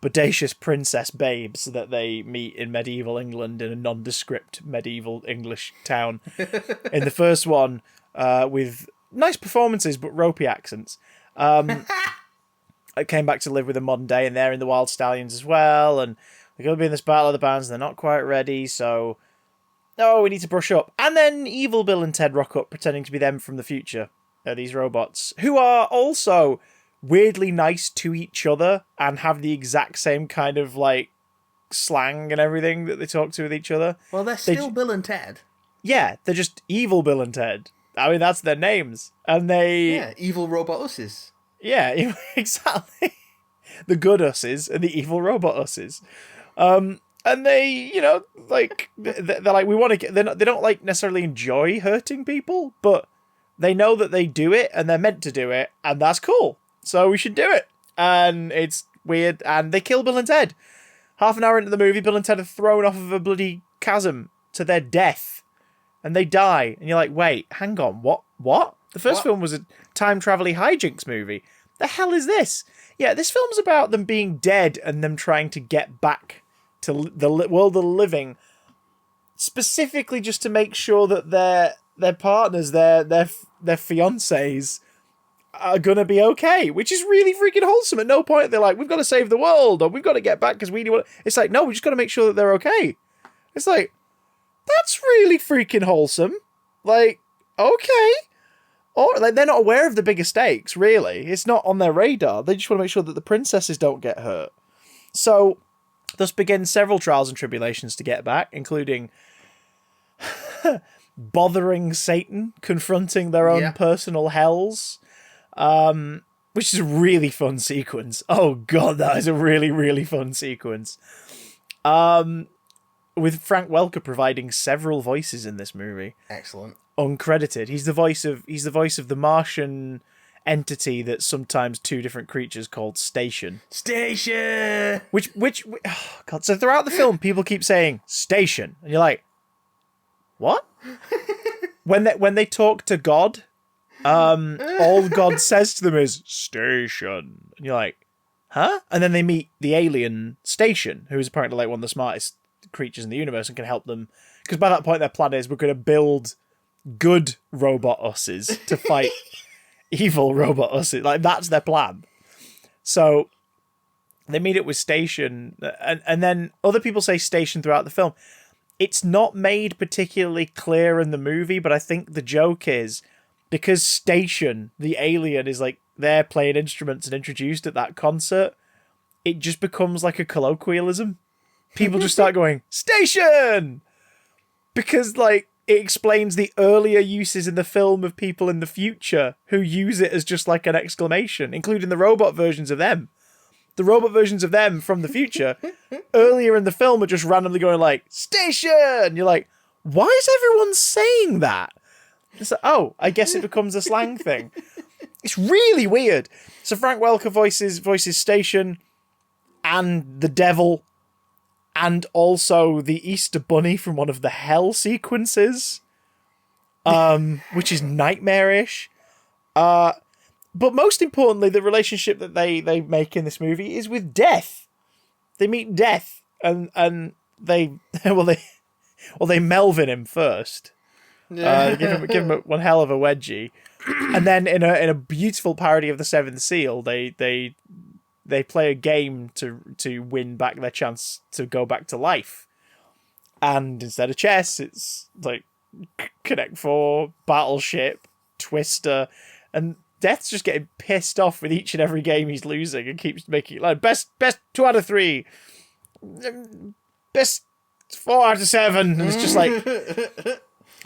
S1: bodacious princess babes that they meet in medieval England in a nondescript medieval English town. In the first one, with nice performances but ropey accents, I came back to live with them modern day, and they're in the Wild Stallions as well, and they're going to be in this battle of the bands, and they're not quite ready, so we need to brush up. And then evil Bill and Ted rock up, pretending to be them from the future. These robots, who are also weirdly nice to each other, and have the exact same kind of, like, slang and everything that they talk to with each other.
S2: Well, they're still Bill and Ted.
S1: Yeah, they're just evil Bill and Ted. I mean, that's their names. And they...
S2: Yeah, evil robot usses.
S1: Yeah, exactly. The good usses and the evil robot usses. And they, you know, like, they're like, we want to get... They don't, like, necessarily enjoy hurting people, but they know that they do it, and they're meant to do it, and that's cool. So we should do it. And it's weird, and they kill Bill and Ted. Half an hour into the movie, Bill and Ted are thrown off of a bloody chasm to their death. And they die. And you're like, wait, hang on, what? The first film was a time-travel-y hijinks movie. The hell is this? Yeah, this film's about them being dead and them trying to get back to the world of the living, specifically just to make sure that their partners, their fiancés, are going to be okay, which is really freaking wholesome. At no point they're like, we've got to save the world, or we've got to get back because we do want... It's like, no, we just got to make sure that they're okay. It's like, that's really freaking wholesome. Like, okay. Or like, they're not aware of the bigger stakes, really. It's not on their radar. They just want to make sure that the princesses don't get hurt. So, thus begin several trials and tribulations to get back, including bothering Satan, confronting their own personal hells, which is a really fun sequence. Oh god, that is a really, really fun sequence. With Frank Welker providing several voices in this movie.
S2: Excellent.
S1: Uncredited. He's the voice of the Martian entity that's sometimes 2 different creatures called Station.
S2: Station!
S1: Which oh god. So throughout the film, people keep saying Station. And you're like, what? when they talk to God, all God says to them is Station. And you're like, huh? And then they meet the alien Station, who is apparently like one of the smartest creatures in the universe and can help them. Because by that point, their plan is we're going to build good robot usses to fight evil robot usses. Like, that's their plan. So they meet up with Station, and then other people say Station throughout the film. It's not made particularly clear in the movie, but I think the joke is because Station, the alien, is like there playing instruments and introduced at that concert, it just becomes like a colloquialism. People just start going, Station! Because, like, it explains the earlier uses in the film of people in the future who use it as just like an exclamation, including the robot versions of them. The robot versions of them from the future, earlier in the film, are just randomly going like, Station! You're like, why is everyone saying that? It's like, oh, I guess it becomes a slang thing. It's really weird. So Frank Welker voices Station and the devil and also the Easter Bunny from one of the Hell sequences, which is nightmarish. But most importantly, the relationship that they make in this movie is with Death. They meet Death, and they they Melvin him first. Give him one hell of a wedgie, and then in a beautiful parody of the Seventh Seal, they play a game to win back their chance to go back to life, and instead of chess, it's like Connect Four, Battleship, Twister, and Death's just getting pissed off with each and every game he's losing and keeps making it like best 2 out of 3, best 4 out of 7, and it's just like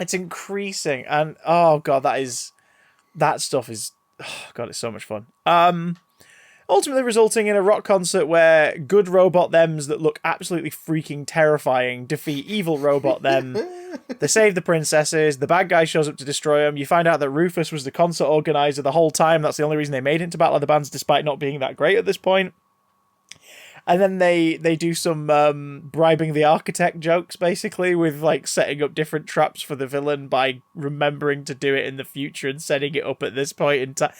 S1: it's increasing, and oh god, that stuff is, oh god, it's so much fun. Ultimately resulting in a rock concert where good robot thems that look absolutely freaking terrifying defeat evil robot them. They save the princesses. The bad guy shows up to destroy them. You find out that Rufus was the concert organizer the whole time. That's the only reason they made it into Battle of the Bands, despite not being that great at this point. And then they do some bribing the architect jokes, basically, with like setting up different traps for the villain by remembering to do it in the future and setting it up at this point in time.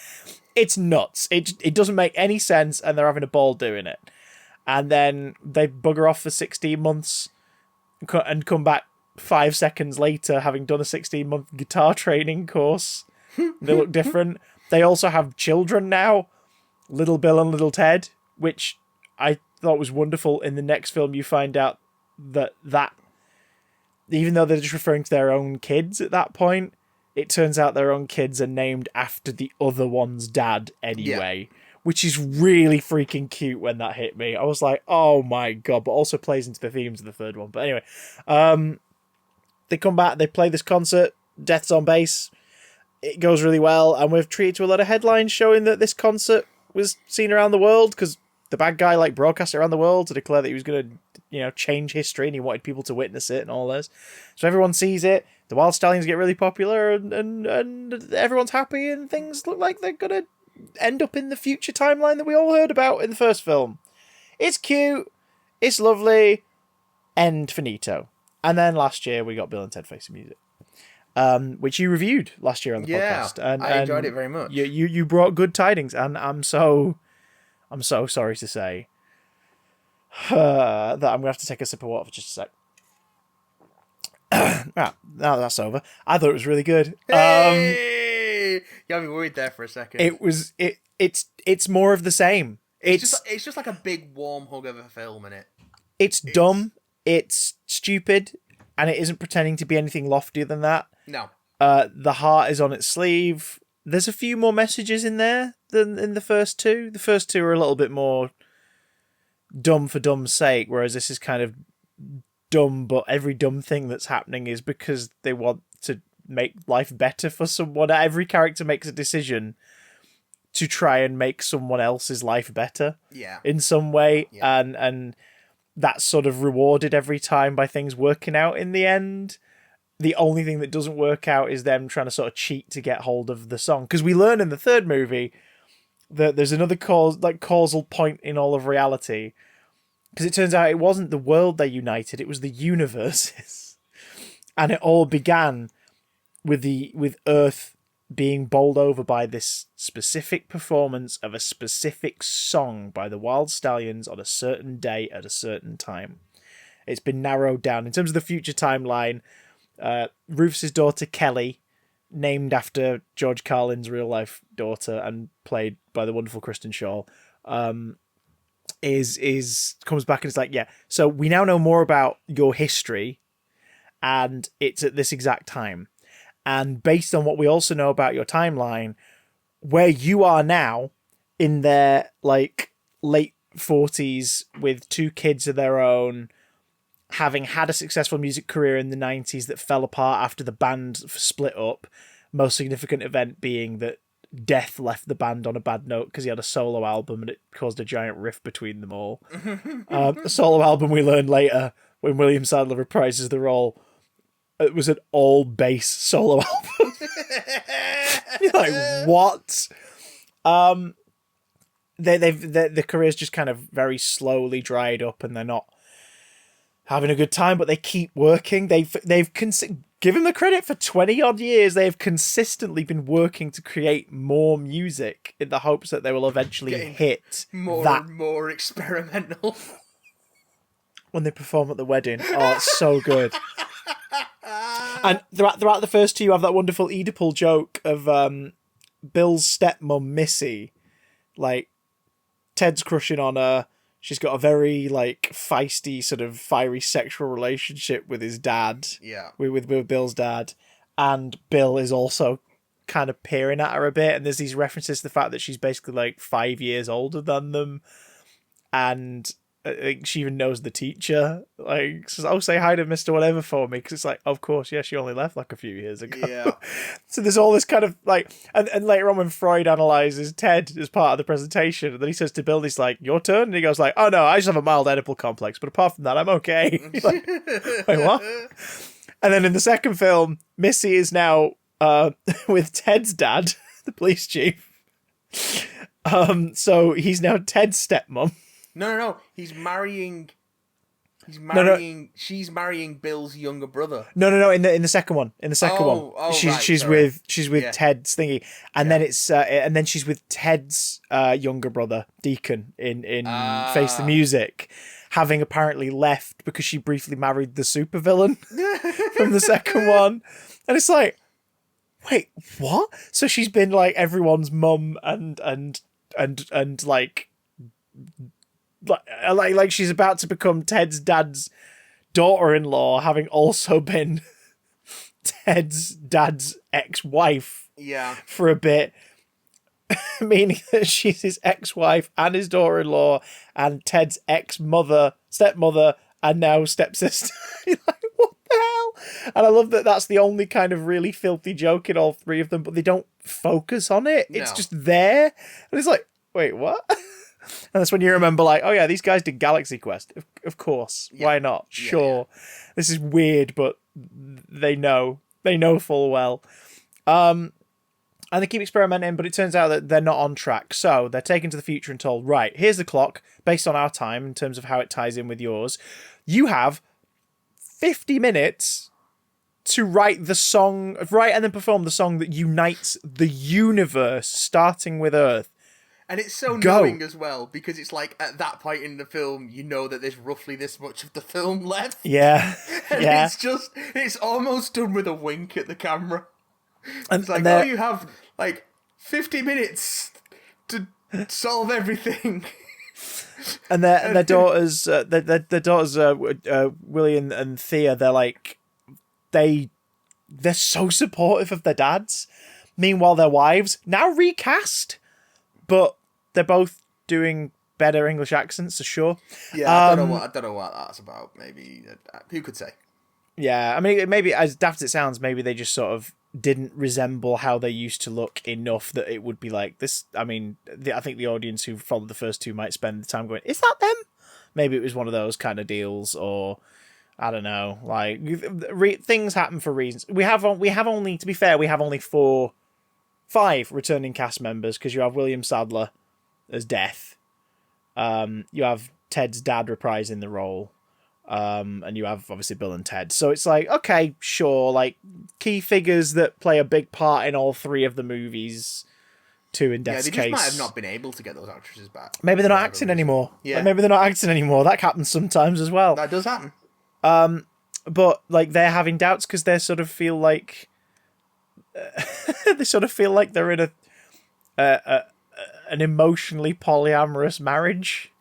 S1: It's nuts. It doesn't make any sense, and they're having a ball doing it. And then they bugger off for 16 months and come back 5 seconds later, having done a 16-month guitar training course. They look different. They also have children now, Little Bill and Little Ted, which I thought was wonderful. In the next film, you find out that even though they're just referring to their own kids at that point, it turns out their own kids are named after the other one's dad anyway, which is really freaking cute when that hit me. I was like, oh my god, but also plays into the themes of the third one. But anyway, they come back, they play this concert, Death's on bass, it goes really well, and we're treated to a lot of headlines showing that this concert was seen around the world, because the bad guy like broadcast it around the world to declare that he was going to, change history, and he wanted people to witness it and all this. So everyone sees it. The Wild Stallions get really popular, and everyone's happy, and things look like they're gonna end up in the future timeline that we all heard about in the first film. It's cute. It's lovely. End finito. And then last year we got Bill and Ted Face the Music, which you reviewed last year on the podcast. And
S2: I enjoyed it very much.
S1: You brought good tidings, and I'm so sorry to say that I'm gonna have to take a sip of water for just a sec. Now that's over. I thought it was really good.
S2: Hey! You had me worried there for a second.
S1: It's more of the same.
S2: It's just like a big warm hug of a film, innit?
S1: It's dumb. It's stupid, and it isn't pretending to be anything loftier than that.
S2: No.
S1: The heart is on its sleeve. There's a few more messages in there than in the first two. The first two are a little bit more dumb for dumb's sake, whereas this is kind of dumb, but every dumb thing that's happening is because they want to make life better for someone. Every character makes a decision to try and make someone else's life better in some way, and that's sort of rewarded every time by things working out in the end. The only thing that doesn't work out is them trying to sort of cheat to get hold of the song, because we learn in the third movie that there's another causal point in all of reality. Because it turns out it wasn't the world they united, it was the universes. And it all began with Earth being bowled over by this specific performance of a specific song by the Wild Stallions on a certain day at a certain time. It's been narrowed down. In terms of the future timeline, Rufus's daughter Kelly, named after George Carlin's real life daughter and played by the wonderful Kristen Shaw, is comes back and it's like, yeah, so we now know more about your history, and it's at this exact time. And based on what we also know about your timeline, where you are now in their like late 40s with 2 kids of their own, having had a successful music career in the 90s that fell apart after the band split up, most significant event being that Death left the band on a bad note because he had a solo album and it caused a giant rift between them all. A solo album we learned later when William Sadler reprises the role. It was an all bass solo album. You're like, what? The career's just kind of very slowly dried up, and they're not having a good time. But they keep working. Give them the credit for 20 odd years. They have consistently been working to create more music in the hopes that they will eventually hit
S2: more
S1: that.
S2: and more experimental.
S1: When they perform at the wedding, oh, it's so good. And throughout the first 2, you have that wonderful Oedipal joke of Bill's stepmom, Missy. Like, Ted's crushing on her. She's got a very, like, feisty, sort of fiery sexual relationship with his dad.
S2: Yeah.
S1: With Bill's dad. And Bill is also kind of peering at her a bit. And there's these references to the fact that she's basically, like, 5 years older than them. And I think she even knows the teacher. Like, says, "Oh, say hi to Mr. Whatever for me," because it's like, of course, yeah, she only left like a few years ago.
S2: Yeah.
S1: So there's all this kind of like, and later on when Freud analyzes Ted as part of the presentation, and then he says to Bill, he's like, "Your turn," and he goes like, "Oh no, I just have a mild Oedipal complex, but apart from that, I'm okay." Like, wait, what? And then in the second film, Missy is now with Ted's dad, the police chief. So he's now Ted's stepmom.
S2: No. She's marrying Bill's younger brother.
S1: No. In the second one. She's with Ted's thingy, and then it's and then she's with Ted's younger brother Deacon in Face the Music, having apparently left because she briefly married the supervillain from the second one, and it's like, wait, what? So she's been like everyone's mum and like she's about to become Ted's dad's daughter-in-law, having also been Ted's dad's ex-wife for a bit, meaning that she's his ex-wife and his daughter-in-law and Ted's stepmother, and now stepsister. You're like, what the hell? And I love that that's the only kind of really filthy joke in all 3 of them, but they don't focus on it. It's just there. And it's like, wait, what? And that's when you remember, like, oh yeah, these guys did Galaxy Quest. Of course. Yeah. Why not? Sure. Yeah. This is weird, but they know full well. And they keep experimenting, but it turns out that they're not on track. So they're taken to the future and told, right, here's the clock, based on our time, in terms of how it ties in with yours. You have 50 minutes to write and then perform the song that unites the universe, starting with Earth.
S2: And it's so knowing as well, because it's like, at that point in the film, you know that there's roughly this much of the film left.
S1: Yeah.
S2: And it's almost done with a wink at the camera.
S1: And,
S2: it's like, you have, like, 50 minutes to solve everything.
S1: And their daughters, Willie and Thea, they're like, they're so supportive of their dads. Meanwhile, their wives, now recast, but they're both doing better English accents, for sure.
S2: Yeah, I don't know what that's about. Maybe who could say?
S1: Yeah, I mean, maybe as daft as it sounds, maybe they just sort of didn't resemble how they used to look enough that it would be like this. I mean, I think the audience who followed the first 2 might spend the time going, "Is that them?" Maybe it was one of those kind of deals, or I don't know. Like things happen for reasons. We have only, to be fair, we have only 5 returning cast members, because you have William Sadler as Death. You have Ted's dad reprising the role. And you have obviously Bill and Ted. So it's like, okay, sure, like key figures that play a big part in all three of the movies. Two in Death's case.
S2: They just might have not been able to get those actresses back.
S1: Maybe they're not acting anymore.
S2: Yeah.
S1: Like, maybe they're not acting anymore. That happens sometimes as well.
S2: That does happen.
S1: But like they're having doubts because they sort of feel like they're in an emotionally polyamorous marriage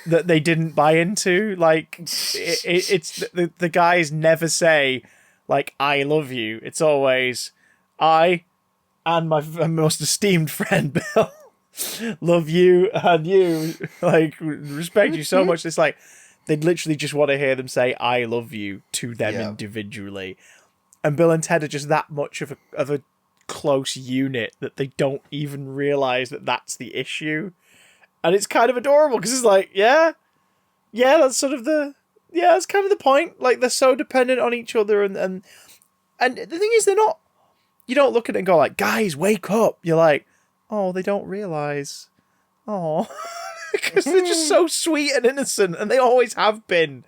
S1: that they didn't buy into. Like it's the guys never say like I love you. It's always I and my most esteemed friend Bill love you and you like respect you so much. It's like they'd literally just want to hear them say I love you to them individually. And Bill and Ted are just that much of a close unit that they don't even realize that that's the issue. And it's kind of adorable because it's like, yeah, that's sort of that's kind of the point. Like they're so dependent on each other and the thing is you don't look at it and go like, guys, wake up. You're like, oh, they don't realize. Oh, because they're just so sweet and innocent and they always have been.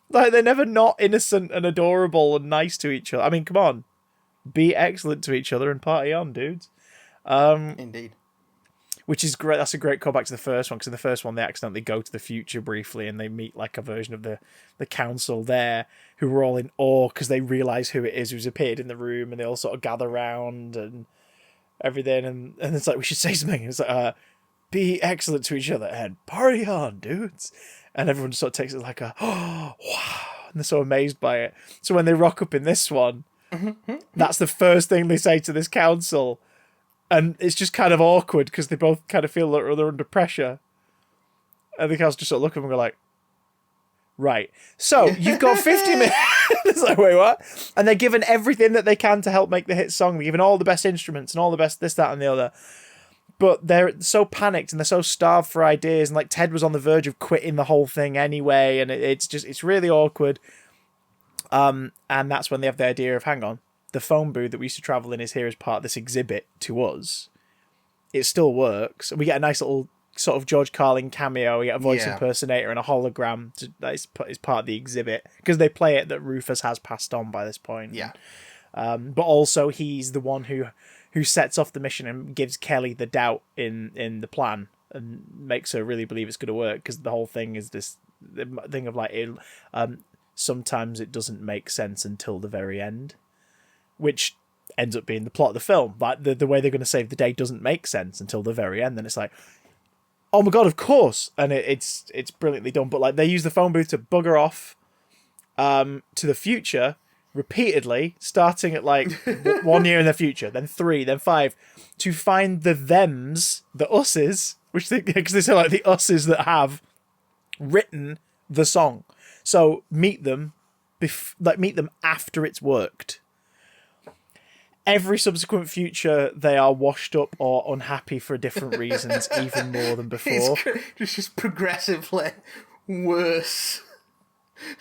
S1: Like they're never not innocent and adorable and nice to each other. I mean, come on. Be excellent to each other and party on, dudes.
S2: Indeed.
S1: Which is great. That's a great callback to the first one, because in the first one they accidentally go to the future briefly and they meet like a version of the council there who were all in awe because they realise who it is who's appeared in the room and they all sort of gather round and everything and it's like, we should say something. It's like, be excellent to each other and party on, dudes. And everyone just sort of takes it like oh, wow. And they're so amazed by it. So when they rock up in this one, that's the first thing they say to this council. And it's just kind of awkward because they both kind of feel like they're under pressure. And the council just sort of look at them and go like, right. So you've got 50 minutes. It's like, wait, what? And they're given everything that they can to help make the hit song. They're given all the best instruments and all the best this, that, and the other. But they're so panicked and they're so starved for ideas. And like Ted was on the verge of quitting the whole thing anyway. And it's really awkward. And that's when they have the idea of, hang on, the phone booth that we used to travel in is here as part of this exhibit to us. It still works. And we get a nice little sort of George Carlin cameo. We get a voice impersonator and a hologram that is part of the exhibit. Because they play it that Rufus has passed on by this point.
S2: Yeah.
S1: But also he's the one who sets off the mission and gives Kelly the doubt in the plan and makes her really believe it's going to work. Because the whole thing is this thing of like, sometimes it doesn't make sense until the very end, which ends up being the plot of the film. Like the way they're going to save the day doesn't make sense until the very end. Then it's like, oh my god, of course, and it's brilliantly done. But like they use the phone booth to bugger off to the future repeatedly, starting at like 1 year in the future, then 3, then 5, to find the thems, the us's, which because they say like the us's that have written the song. So meet them after it's worked. Every subsequent future, they are washed up or unhappy for different reasons, even more than before.
S2: It's just progressively worse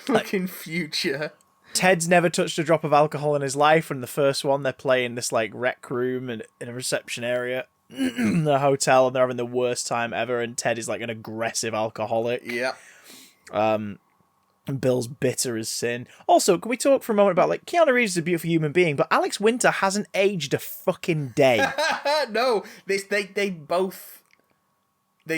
S2: looking future.
S1: Ted's never touched a drop of alcohol in his life. And the first one, they're playing this like rec room and in a reception area in a hotel, and they're having the worst time ever. And Ted is like an aggressive alcoholic.
S2: Yeah.
S1: And Bill's bitter as sin. Also, can we talk for a moment about like Keanu Reeves is a beautiful human being, but Alex Winter hasn't aged a fucking day.
S2: No, they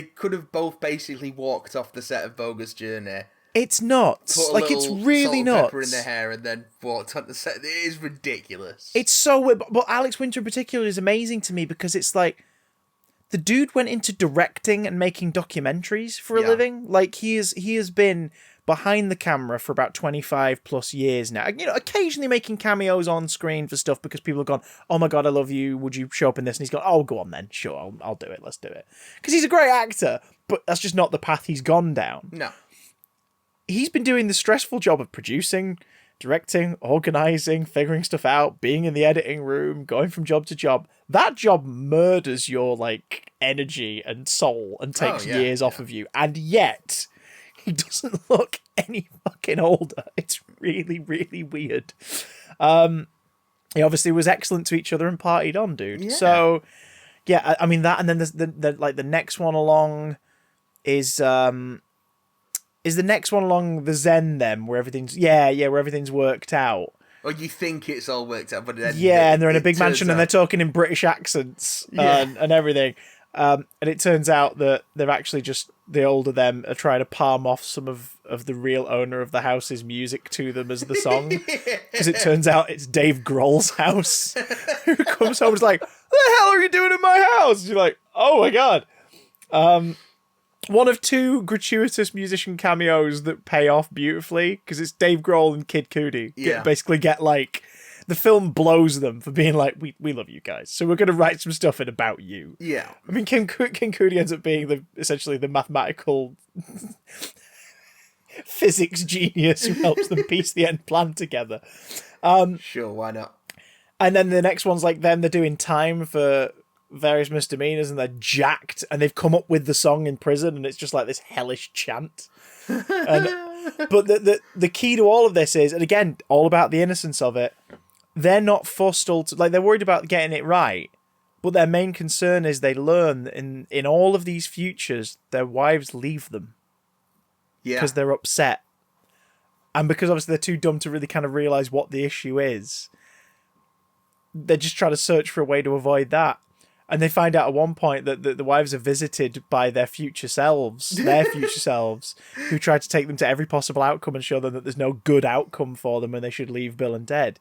S2: could have both basically walked off the set of Bogus Journey.
S1: It's nuts. Like it's really nuts.
S2: Pepper in their hair and then walked on the set. It is ridiculous.
S1: It's so weird. But Alex Winter in particular is amazing to me because it's like the dude went into directing and making documentaries for a living. Like he has been behind the camera for about 25 plus years now. You know, occasionally making cameos on screen for stuff because people have gone, oh my god, I love you. Would you show up in this? And he's gone, oh, go on then. Sure, I'll do it. Let's do it. Because he's a great actor, but that's just not the path he's gone down.
S2: No.
S1: He's been doing the stressful job of producing, directing, organising, figuring stuff out, being in the editing room, going from job to job. That job murders your like energy and soul and takes years off of you. And yet he doesn't look any fucking older. It's really, really weird. He obviously was excellent to each other and partied on, dude. Yeah. So, yeah, I mean that, and then the next one along is is the next one along the Zen then, where everything's where everything's worked out.
S2: Or you think it's all worked out, but then
S1: and they're in a big mansion and they're talking in British accents and everything. And it turns out that they're actually just the older them are trying to palm off some of the real owner of the house's music to them as the song. Because it turns out it's Dave Grohl's house who comes home and is like, "What the hell are you doing in my house?" And you're like, "Oh my God." One of two gratuitous musician cameos that pay off beautifully, because it's Dave Grohl and Kid Cudi. Basically get like, the film blows them for being like, we love you guys, so we're going to write some stuff in about you.
S2: Yeah.
S1: I mean, King Cudi ends up being essentially the mathematical physics genius who helps them piece the end plan together.
S2: Sure, why not?
S1: And then the next one's like them, they're doing time for various misdemeanors and they're jacked and they've come up with the song in prison and it's just like this hellish chant. But the key to all of this is, and again, all about the innocence of it, they're not fussed like they're worried about getting it right, but their main concern is they learn that in all of these futures their wives leave them because they're upset, and because obviously they're too dumb to really kind of realize what the issue is. They're just trying to search for a way to avoid that. And they find out at one point that the wives are visited by their future selves, who try to take them to every possible outcome and show them that there's no good outcome for them and they should leave Bill and Ted.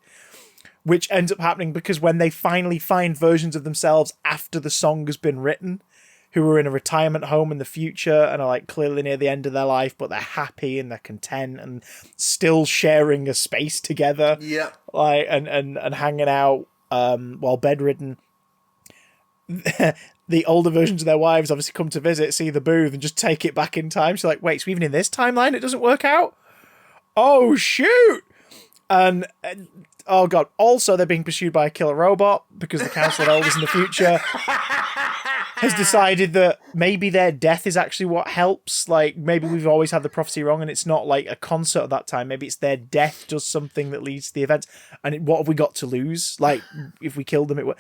S1: Which ends up happening because when they finally find versions of themselves after the song has been written, who are in a retirement home in the future and are like clearly near the end of their life, but they're happy and they're content and still sharing a space together.
S2: Yeah.
S1: Like, and hanging out while bedridden. The older versions of their wives obviously come to visit, see the booth, and just take it back in time. So like, wait, so even in this timeline, it doesn't work out? Oh, shoot! And oh, God. Also, they're being pursued by a killer robot because the Council of Elders in the future has decided that maybe their death is actually what helps. Like, maybe we've always had the prophecy wrong and it's not like a concert at that time. Maybe it's their death does something that leads to the events. And what have we got to lose? Like, if we killed them, it would...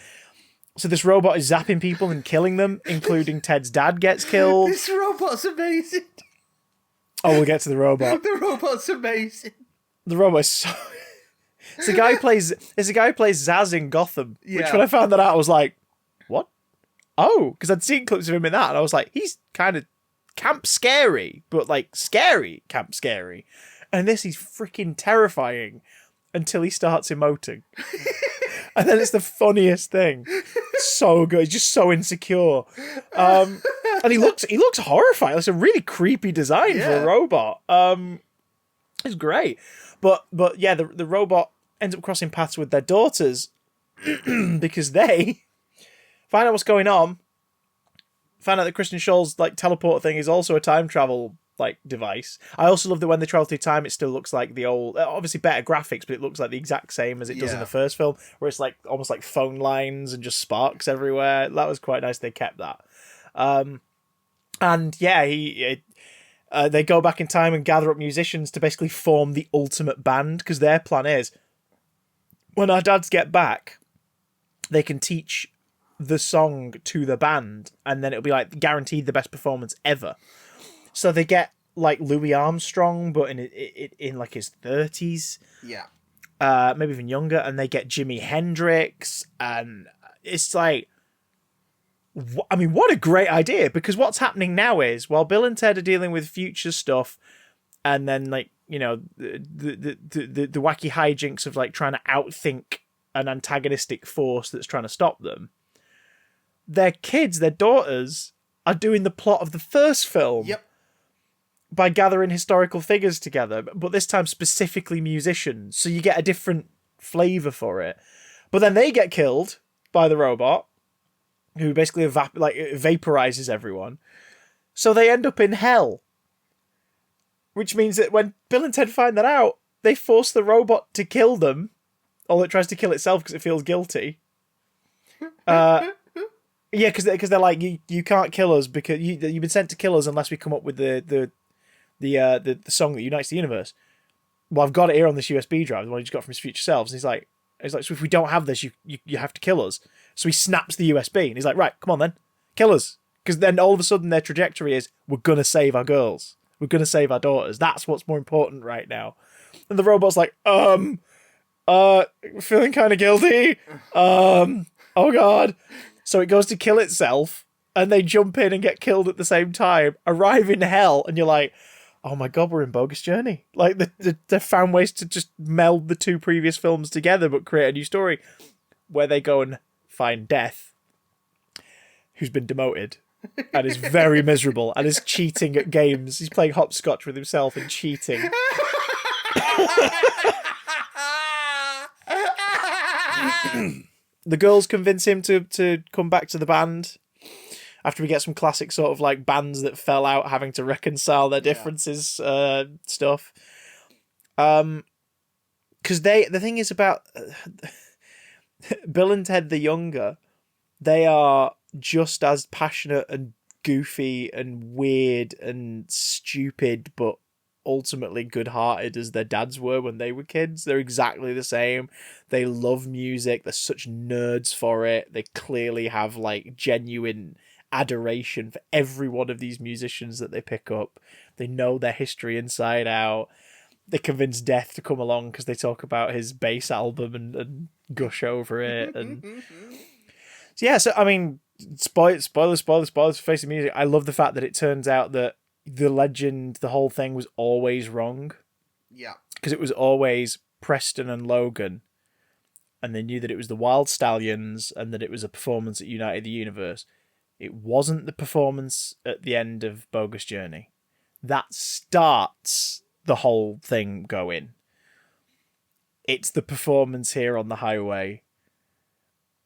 S1: So this robot is zapping people and killing them, including Ted's dad gets killed.
S2: This robot's amazing.
S1: Oh, we'll get to the robot.
S2: The robot's amazing.
S1: The robot is so... It's a guy who plays Zaz in Gotham, which when I found that out, I was like, what? Oh, because I'd seen clips of him in that, and I was like, he's kind of camp scary, but like scary camp scary. And this, he's freaking terrifying until he starts emoting. And then it's the funniest thing. So good. He's just so insecure. And he looks horrified. It's a really creepy design for a robot. It's great. But yeah, the robot ends up crossing paths with their daughters because they find out what's going on. Find out that Kristen Schaal's like teleport thing is also a time travel like device. I also love that when they travel through time, it still looks like the old, obviously better graphics, but it looks like the exact same as it does in the first film, where it's like almost like phone lines and just sparks everywhere. That was quite nice. They kept that. And yeah, they go back in time and gather up musicians to basically form the ultimate band, because their plan is, when our dads get back, they can teach the song to the band, and then it'll be like guaranteed the best performance ever. So they get like Louis Armstrong, but in like his 30s.
S2: Yeah.
S1: Maybe even younger. And they get Jimi Hendrix. And it's like, I mean, what a great idea. Because what's happening now is, while Bill and Ted are dealing with future stuff, and then like, you know, the wacky hijinks of like trying to outthink an antagonistic force that's trying to stop them, their kids, their daughters, are doing the plot of the first film.
S2: Yep.
S1: By gathering historical figures together, but this time specifically musicians. So you get a different flavour for it. But then they get killed by the robot, who basically vaporizes everyone. So they end up in hell. Which means that when Bill and Ted find that out, they force the robot to kill them, although it tries to kill itself because it feels guilty. Yeah, because they're like, you can't kill us because you've been sent to kill us unless we come up with the song that unites the universe. Well, I've got it here on this USB drive, the one he just got from his future selves. And he's like, so if we don't have this, you have to kill us. So he snaps the USB and he's like, right, come on then, kill us. Because then all of a sudden their trajectory is, we're gonna save our girls. We're going to save our daughters. That's what's more important right now. And the robot's like, feeling kind of guilty. Oh God. So it goes to kill itself, and they jump in and get killed at the same time, arrive in hell, and you're like, oh my God, we're in Bogus Journey. Like, they found ways to just meld the two previous films together, but create a new story where they go and find Death, who's been demoted and is very miserable and is cheating at games. He's playing hopscotch with himself and cheating. The girls convince him to come back to the band after we get some classic sort of like bands that fell out having to reconcile their differences stuff. Because the thing is about Bill and Ted the Younger, they are just as passionate and goofy and weird and stupid, but ultimately good-hearted as their dads were when they were kids. They're exactly the same. They love music. They're such nerds for it. They clearly have like genuine adoration for every one of these musicians that they pick up. They know their history inside out. They convince Death to come along because they talk about his bass album and gush over it. And so, yeah, so I mean, spoilers for Face of Music. I love the fact that it turns out that the legend, the whole thing was always wrong.
S2: Yeah.
S1: Because it was always Preston and Logan, and they knew that it was the Wild Stallions and that it was a performance at United the Universe. It wasn't the performance at the end of Bogus Journey. That starts the whole thing going. It's the performance here on the highway.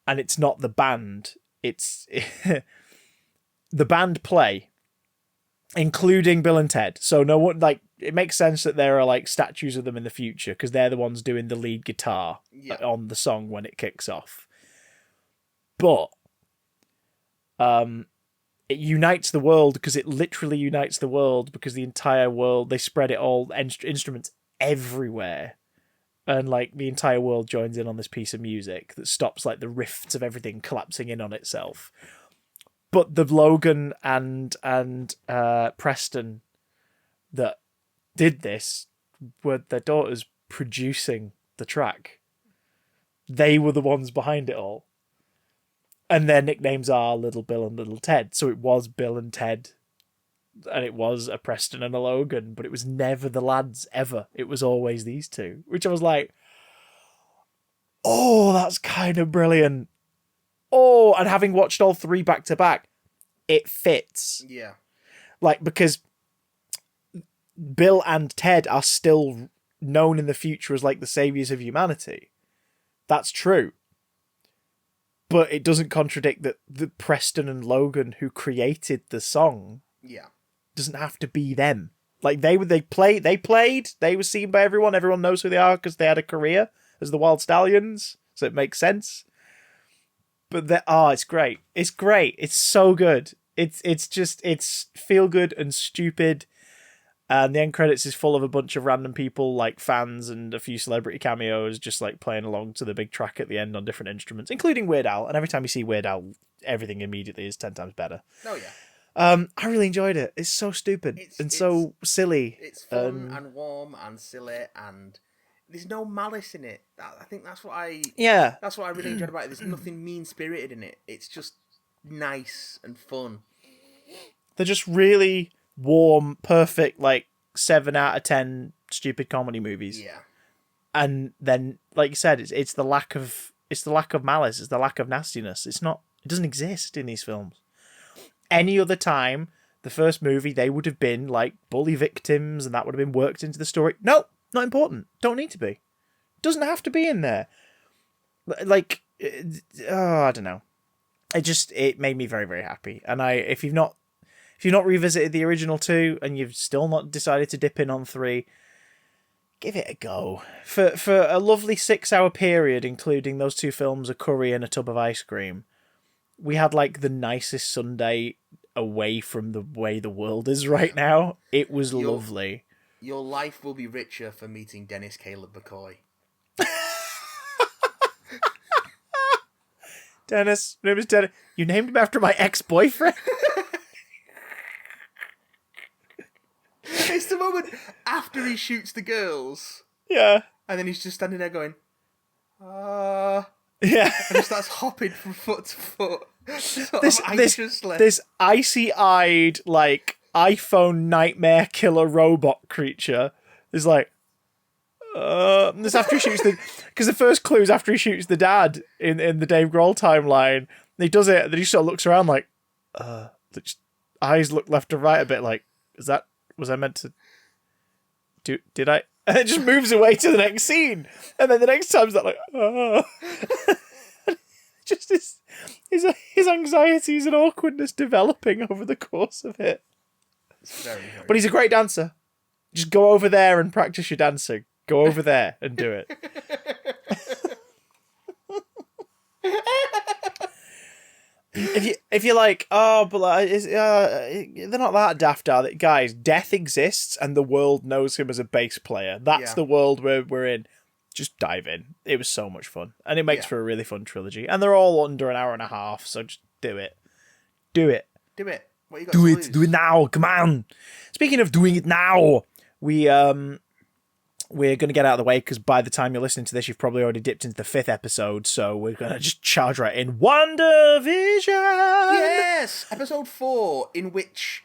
S1: And it's not the band. It's the band play, including Bill and Ted. So no one, like, it makes sense that there are like statues of them in the future because they're the ones doing the lead guitar on the song when it kicks off. But it unites the world because it literally unites the world because the entire world, they spread it all, instruments everywhere. And like the entire world joins in on this piece of music that stops like the rifts of everything collapsing in on itself. But the Logan and Preston that did this were their daughters producing the track. They were the ones behind it all. And their nicknames are Little Bill and Little Ted. So it was Bill and Ted. And it was a Preston and a Logan. But it was never the lads, ever. It was always these two. Which I was like, oh, that's kind of brilliant. Oh, and having watched all three back to back, it fits.
S2: Yeah.
S1: Like, because Bill and Ted are still known in the future as like the saviors of humanity. That's true. But it doesn't contradict that the Preston and Logan who created the song doesn't have to be them. Like they played, they were seen by everyone. Everyone knows who they are because they had a career as the Wild Stallions. So it makes sense. But it's great. It's great. It's so good. It's feel good and stupid. And the end credits is full of a bunch of random people, like fans and a few celebrity cameos, just like playing along to the big track at the end on different instruments, including Weird Al. And every time you see Weird Al, everything immediately is 10 times better.
S2: Oh, yeah.
S1: I really enjoyed it. It's so stupid so silly.
S2: It's fun and warm and silly, and there's no malice in it. I think that's what I really enjoyed about it. There's nothing mean-spirited in it. It's just nice and fun.
S1: They're just really warm, perfect, like 7 out of 10 stupid comedy movies.
S2: Yeah.
S1: And then, like you said, it's the lack of malice, it's the lack of nastiness. It doesn't exist in these films. Any other time, the first movie, they would have been like bully victims, and that would have been worked into the story. No, not important. Don't need to be. Doesn't have to be in there. Like, I don't know. It made me very, very happy. And if you've not revisited the original 2 and you've still not decided to dip in on 3, give it a go. For a lovely 6-hour period, including those 2 films, a curry and a tub of ice cream, we had like the nicest Sunday away from the way the world is right now. It was lovely.
S2: Your life will be richer for meeting Dennis Caleb McCoy.
S1: Dennis, name is Dennis. You named him after my ex-boyfriend?
S2: It's the moment after he shoots the girls.
S1: Yeah.
S2: And then he's just standing there going,
S1: Yeah.
S2: and he starts hopping from foot to foot.
S1: This icy-eyed, like, iPhone nightmare killer robot creature is like, this after he shoots because the first clue is after he shoots the dad in the Dave Grohl timeline. And he does it, and then he sort of looks around like, just, eyes look left and right a bit like, was I meant to did I? And it just moves away to the next scene. And then the next time's that like, just his anxieties and awkwardness developing over the course of it.
S2: It's very, very
S1: but he's a great dancer. Just go over there and practice your dancing. Go over there and do it. If you're like, oh, but like, they're not that daft, are they? Guys, Death exists and the world knows him as a bass player. That's the world we're in. Just dive in. It was so much fun. And it makes for a really fun trilogy. And they're all under an hour and a half, so just do it. Do it.
S2: Do it. What you got
S1: do
S2: to
S1: it.
S2: lose?
S1: Do it now. Come on. Speaking of doing it now, we're going to get out of the way because by the time you're listening to this, you've probably already dipped into the 5th episode. So we're going to just charge right in. WandaVision!
S2: Yes! Episode 4, in which...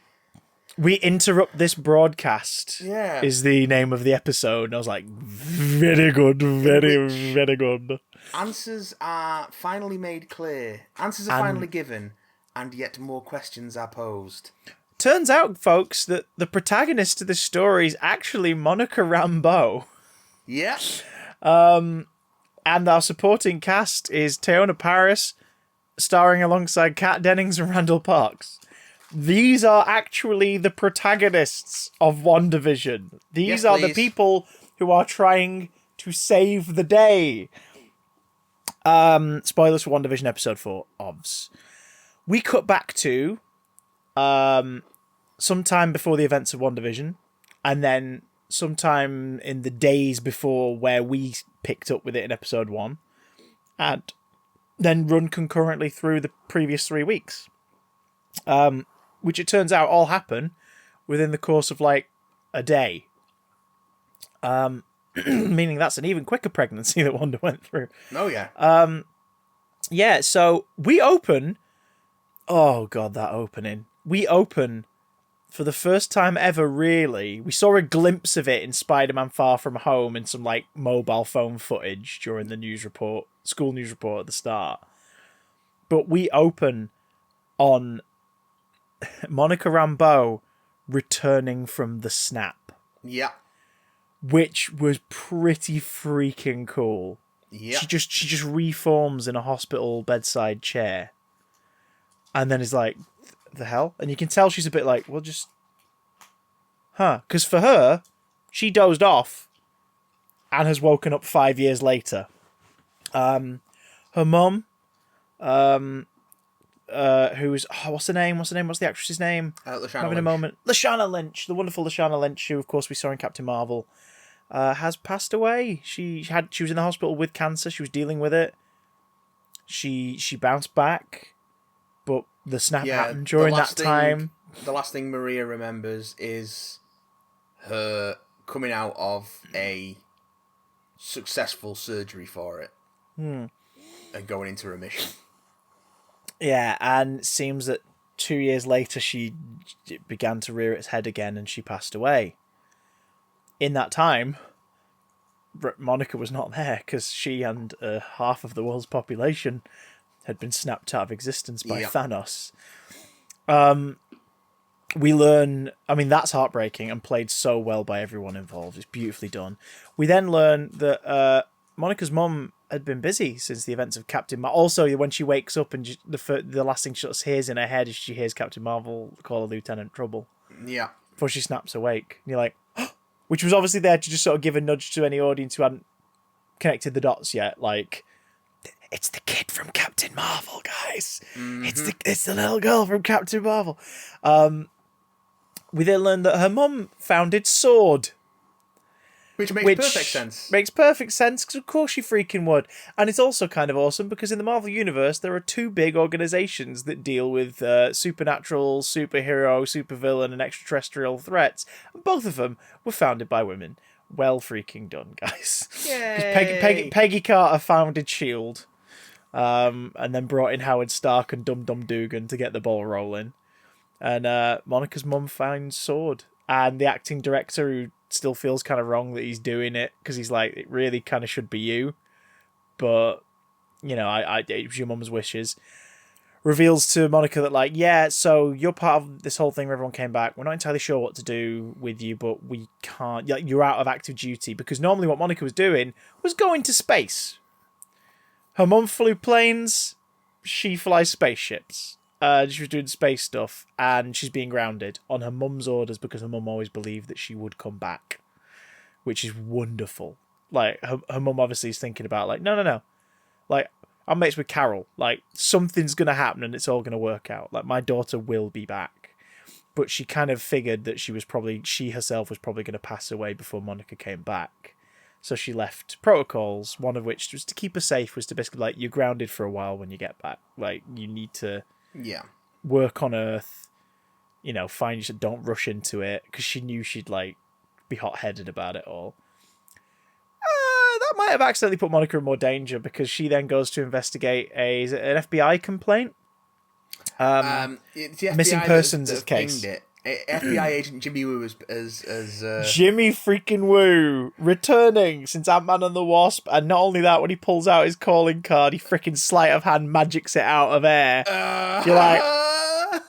S1: We Interrupt This Broadcast is the name of the episode. And I was like, very good, very good.
S2: Answers are finally made clear. Answers are finally given. And yet more questions are posed.
S1: Turns out, folks, that the protagonist of this story is actually Monica Rambeau.
S2: Yeah.
S1: And our supporting cast is Teyonah Parris, starring alongside Kat Dennings and Randall Parks. These are actually the protagonists of WandaVision. These are the people who are trying to save the day. Spoilers for WandaVision episode 4, OVS. We cut back to sometime before the events of WandaVision, and then sometime in the days before where we picked up with it in episode 1, and then run concurrently through the previous 3 weeks. Which it turns out all happen within the course of like a day. Meaning that's an even quicker pregnancy that Wanda went through.
S2: Oh, yeah.
S1: Yeah, so we open... Oh, God, that opening. We open, for the first time ever, really. We saw a glimpse of it in Spider-Man Far From Home in some, like, mobile phone footage during the school news report at the start. But we open on Monica Rambeau returning from the snap.
S2: Yeah.
S1: Which was pretty freaking cool.
S2: Yeah.
S1: She just reforms in a hospital bedside chair. And then is like, the hell? And you can tell she's a bit like, well, just... Huh. Because for her, she dozed off and has woken up 5 years later. Her mum, who's... Oh, what's her name? What's the actress's name?
S2: Lashana Lynch.
S1: A moment. Lashana Lynch. The wonderful Lashana Lynch, who, of course, we saw in Captain Marvel, has passed away. She was in the hospital with cancer. She was dealing with it. She bounced back. But the snap happened during that time.
S2: The last thing Maria remembers is her coming out of a successful surgery for it and going into remission.
S1: Yeah, and it seems that 2 years later she began to rear its head again and she passed away. In that time, Monica was not there because she and half of the world's population had been snapped out of existence by Thanos. We learn... I mean, that's heartbreaking and played so well by everyone involved. It's beautifully done. We then learn that Monica's mum had been busy since the events of Captain Marvel. Also, when she wakes up and the last thing she hears in her head is she hears Captain Marvel call her Lieutenant Trouble.
S2: Yeah.
S1: Before she snaps awake. And you're like... Which was obviously there to just sort of give a nudge to any audience who hadn't connected the dots yet. Like... It's the kid from Captain Marvel, guys. Mm-hmm. It's the little girl from Captain Marvel. We then learned that her mum founded Sword.
S2: Which makes perfect sense.
S1: Makes perfect sense, because of course she freaking would. And it's also kind of awesome, because in the Marvel Universe, there are two big organizations that deal with supernatural, superhero, supervillain, and extraterrestrial threats. And both of them were founded by women. Well freaking done, guys. Because Peggy Carter founded S.H.I.E.L.D., and then brought in Howard Stark and Dum Dum Dugan to get the ball rolling. And Monica's mum found S.W.O.R.D. And the acting director, who still feels kind of wrong that he's doing it, because he's like, it really kind of should be you, but you know, it was your mum's wishes, reveals to Monica that, like, yeah, so you're part of this whole thing where everyone came back. We're not entirely sure what to do with you, but we can't, like, you're out of active duty, because normally what Monica was doing was going to space. Her mum flew planes, she flies spaceships. She was doing space stuff, and she's being grounded on her mum's orders, because her mum always believed that she would come back, which is wonderful. Like, her mum obviously is thinking about, like, no. Like, I'm mates with Carol. Like, something's going to happen and it's all going to work out. Like, my daughter will be back. But she kind of figured that she herself was probably going to pass away before Monica came back. So she left protocols, one of which was to keep her safe, was to basically, like, you're grounded for a while when you get back. Like, you need to... work on Earth, you know, don't rush into it, because she knew she'd, like, be hot-headed about it all. That might have accidentally put Monica in more danger, because she then goes to investigate an FBI complaint?
S2: It's the FBI
S1: missing persons
S2: that
S1: case.
S2: It. FBI agent Jimmy Woo as
S1: Jimmy freaking Woo, returning since Ant-Man and the Wasp, and not only that, when he pulls out his calling card, he freaking sleight of hand magics it out of air. You're like,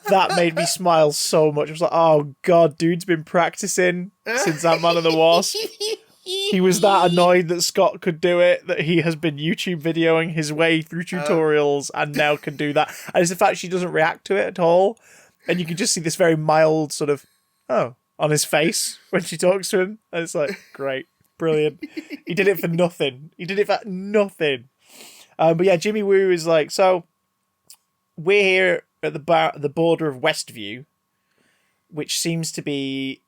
S1: that made me smile so much. I was like, oh god, dude's been practicing since Ant-Man and the Wasp. He was that annoyed that Scott could do it, that he has been YouTube videoing his way through tutorials and now can do that. And it's the fact she doesn't react to it at all. And you can just see this very mild sort of, on his face when she talks to him. And it's like, great, brilliant. He did it for nothing. But yeah, Jimmy Woo is like, so we're here at the border of Westview, which seems to be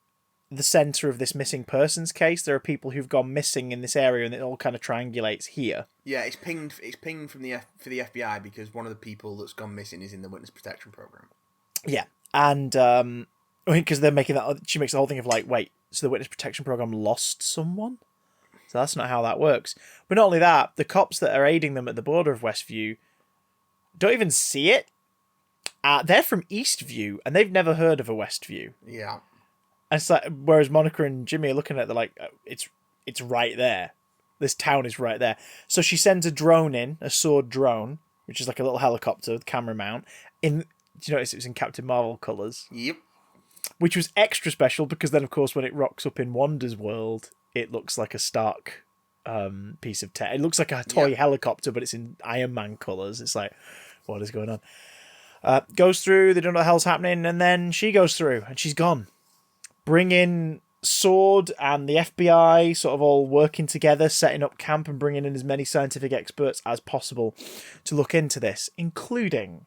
S1: the centre of this missing persons case. There are people who've gone missing in this area, and it all kind of triangulates here. Yeah,
S2: it's pinged from for the FBI, because one of the people that's gone missing is in the witness protection program.
S1: Yeah, and because they're making that, she makes the whole thing of like, wait, so the witness protection program lost someone? So that's not how that works. But not only that, the cops that are aiding them at the border of Westview don't even see it. They're from Eastview, and they've never heard of a Westview.
S2: Yeah.
S1: And it's like, whereas Monica and Jimmy are looking at it, they're like, it's right there. This town is right there. So she sends a drone in, a S.W.O.R.D. drone, which is like a little helicopter with camera mount. Do you notice it was in Captain Marvel colours?
S2: Yep.
S1: Which was extra special, because then, of course, when it rocks up in Wanda's world, it looks like a Stark piece of tech. It looks like a toy helicopter, but it's in Iron Man colours. It's like, what is going on? Goes through, they don't know what the hell's happening, and then she goes through, and she's gone. Bring in S.W.O.R.D. and the FBI, sort of all working together, setting up camp and bringing in as many scientific experts as possible to look into this, including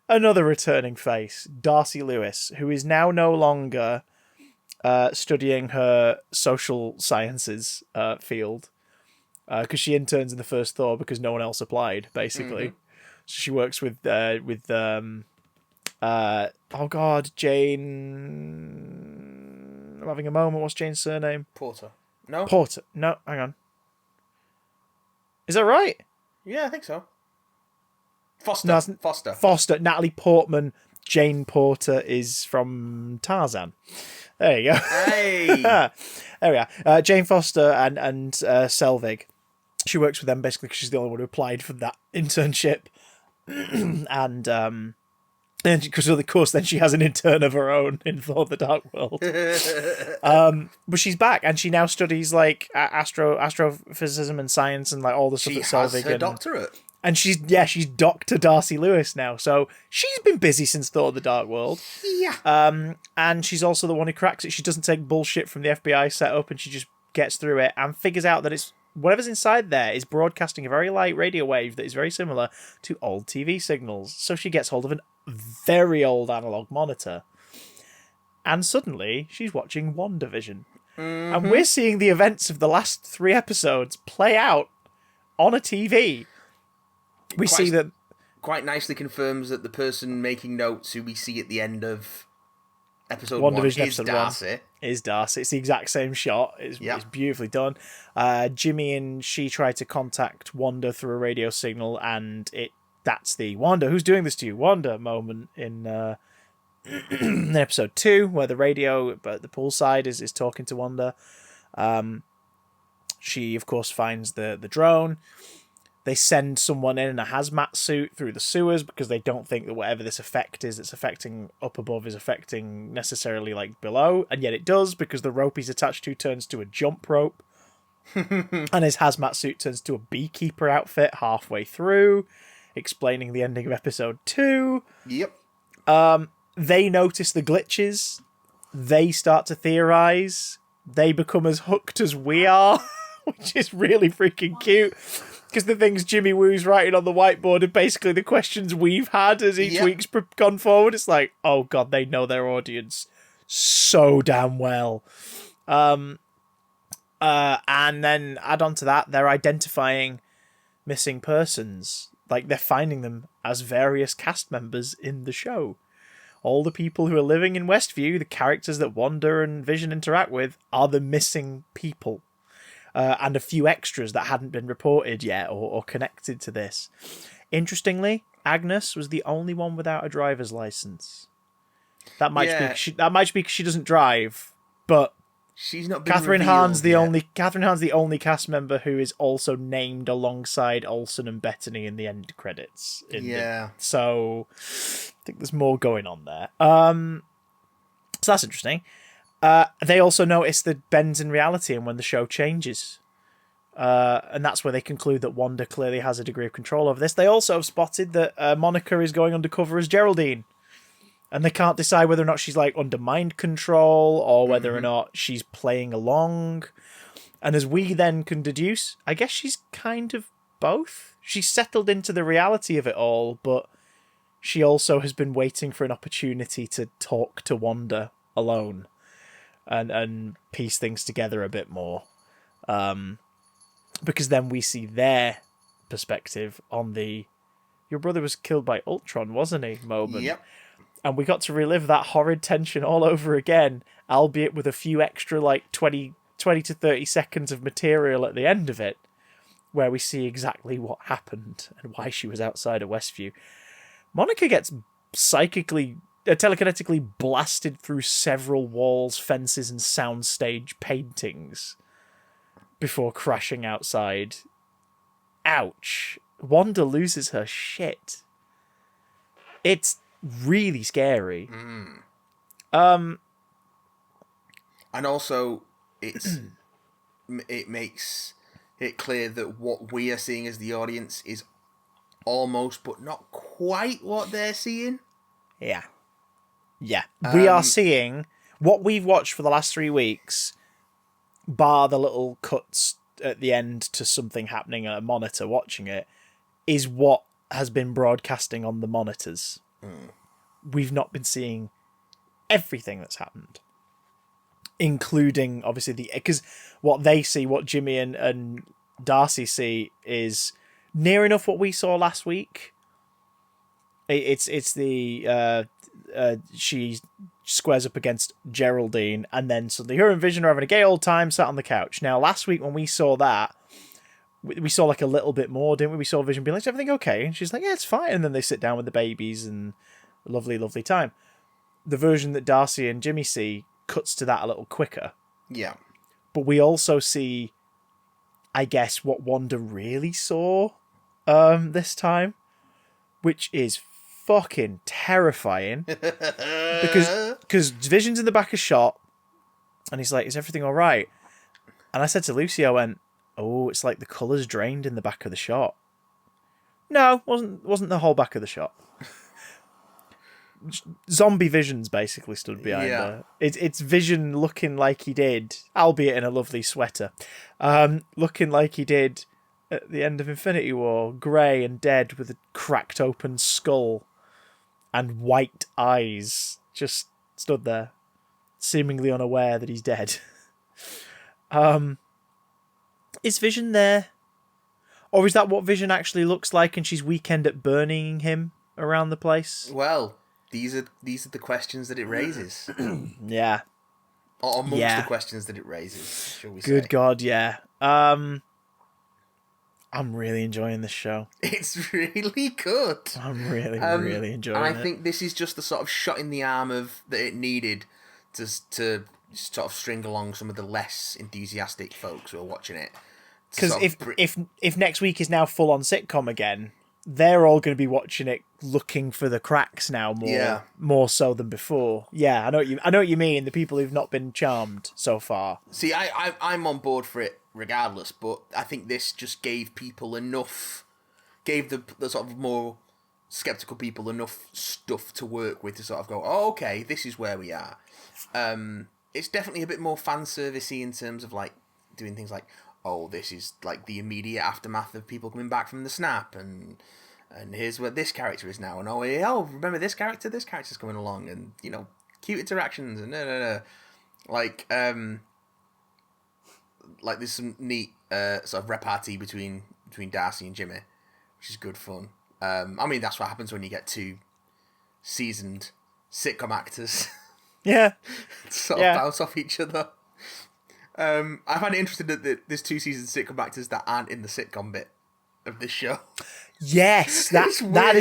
S1: another returning face, Darcy Lewis, who is now no longer studying her social sciences field, because she interns in the first Thor because no one else applied, basically. Mm-hmm. So she works with Jane... I'm having a moment. What's Jane's surname?
S2: Porter. No?
S1: Porter. No, hang on. Is that right?
S2: Yeah, I think so. Foster.
S1: No,
S2: Foster.
S1: Natalie Portman. Jane Porter is from Tarzan. There you go.
S2: Hey!
S1: There we are. Jane Foster and Selvig. She works with them basically because she's the only one who applied for that internship. And because of course then she has an intern of her own in Thor: The Dark World. But she's back, and she now studies like astrophysicism and science and like all the stuff that Selvig.
S2: She has her doctorate.
S1: And she's Dr. Darcy Lewis now, so she's been busy since Thor: The Dark World.
S2: Yeah.
S1: And she's also the one who cracks it. She doesn't take bullshit from the FBI setup, and she just gets through it and figures out that it's whatever's inside there is broadcasting a very light radio wave that is very similar to old TV signals. So she gets hold of a very old analog monitor, and suddenly she's watching WandaVision. And we're seeing the events of the last 3 episodes play out on a TV. We see that...
S2: Quite nicely confirms that the person making notes who we see at the end of episode
S1: WandaVision
S2: 1 is
S1: episode
S2: Darcy.
S1: 1 is Darcy. It's the exact same shot. It's beautifully done. Jimmy and she try to contact Wanda through a radio signal, and that's the Wanda, who's doing this to you? Wanda moment in in episode 2, where the radio at the poolside is talking to Wanda. She, of course, finds the drone. They send someone in a hazmat suit through the sewers because they don't think that whatever this effect is that's affecting up above is affecting necessarily like below. And yet it does, because the rope he's attached to turns to a jump rope. And his hazmat suit turns to a beekeeper outfit halfway through, explaining the ending of episode 2.
S2: Yep.
S1: They notice the glitches. They start to theorize. They become as hooked as we are, which is really freaking cute. Because the things Jimmy Woo's writing on the whiteboard are basically the questions we've had as each week's gone forward. It's like, oh god, they know their audience so damn well. And then add on to that, they're identifying missing persons. Like, they're finding them as various cast members in the show. All the people who are living in Westview, the characters that Wanda and Vision interact with, are the missing people. And a few extras that hadn't been reported yet or connected to this. Interestingly, Agnes was the only one without a driver's license. That might be because she doesn't drive, but
S2: she's not been
S1: Catherine Hahn's the only cast member who is also named alongside Olsen and Bettany in the end credits. So I think there's more going on there. So that's interesting. They also notice that Ben's in reality and when the show changes. And that's where they conclude that Wanda clearly has a degree of control over this. They also have spotted that Monica is going undercover as Geraldine. And they can't decide whether or not she's like under mind control or whether or not she's playing along. And as we then can deduce, I guess she's kind of both. She's settled into the reality of it all, but she also has been waiting for an opportunity to talk to Wanda alone. And piece things together a bit more. Because then we see their perspective on the your brother was killed by Ultron, wasn't he, moment.
S2: Yep.
S1: And we got to relive that horrid tension all over again, albeit with a few extra, like, 20 to 30 seconds of material at the end of it, where we see exactly what happened and why she was outside of Westview. Monica gets telekinetically blasted through several walls, fences, and soundstage paintings before crashing outside. Ouch. Wanda loses her shit. It's really scary.
S2: And also, it makes it clear that what we are seeing as the audience is almost, but not quite, what they're seeing.
S1: Yeah. We are seeing what we've watched for the last 3 weeks, bar the little cuts at the end to something happening at a monitor watching it, is what has been broadcasting on the monitors. We've not been seeing everything that's happened, including obviously because what they see, what Jimmy and Darcy see, is near enough what we saw last week. It's the she squares up against Geraldine, and then suddenly her and Vision are having a gay old time sat on the couch. Now, last week when we saw that, we saw like a little bit more, didn't we? We saw Vision being like, "Is everything okay?" And she's like, "Yeah, it's fine." And then they sit down with the babies and lovely, lovely time. The version that Darcy and Jimmy see cuts to that a little quicker.
S2: Yeah.
S1: But we also see, I guess, what Wanda really saw this time, which is fucking terrifying. because Vision's in the back of shot, and he's like, "Is everything all right?" And I said to Lucy, I went, "Oh, it's like the colours drained in the back of the shot." No, wasn't the whole back of the shot. Zombie Vision's basically stood behind her. It's Vision looking like he did, albeit in a lovely sweater, looking like he did at the end of Infinity War, grey and dead with a cracked open skull and white eyes, just stood there, seemingly unaware that he's dead. Is Vision there? Or is that what Vision actually looks like and she's Weekend at burning him around the place?
S2: Well, these are the questions that it raises.
S1: Yeah.
S2: Or amongst the questions that it raises, shall we say.
S1: Good God, yeah. I'm really enjoying this show.
S2: It's really good.
S1: I'm really enjoying it.
S2: And I think this is just the sort of shot in the arm that it needed to sort of string along some of the less enthusiastic folks who are watching it.
S1: Because if next week is now full on sitcom again, they're all going to be watching it looking for the cracks now more so than before. Yeah, I know what you mean. The people who've not been charmed so far.
S2: See, I'm on board for it regardless, but I think this just gave people enough, gave the sort of more skeptical people enough stuff to work with to sort of go, oh, okay, this is where we are. It's definitely a bit more fan servicey in terms of like doing things like, oh, this is like the immediate aftermath of people coming back from the snap, and here's where this character is now, and oh, remember this character's coming along, and you know, cute interactions, and like there's some neat sort of repartee between Darcy and Jimmy, which is good fun. I mean, that's what happens when you get two seasoned sitcom actors.
S1: Yeah,
S2: sort of bounce off each other. I find it interesting that there's two seasoned sitcom actors that aren't in the sitcom bit of this show.
S1: Yes, that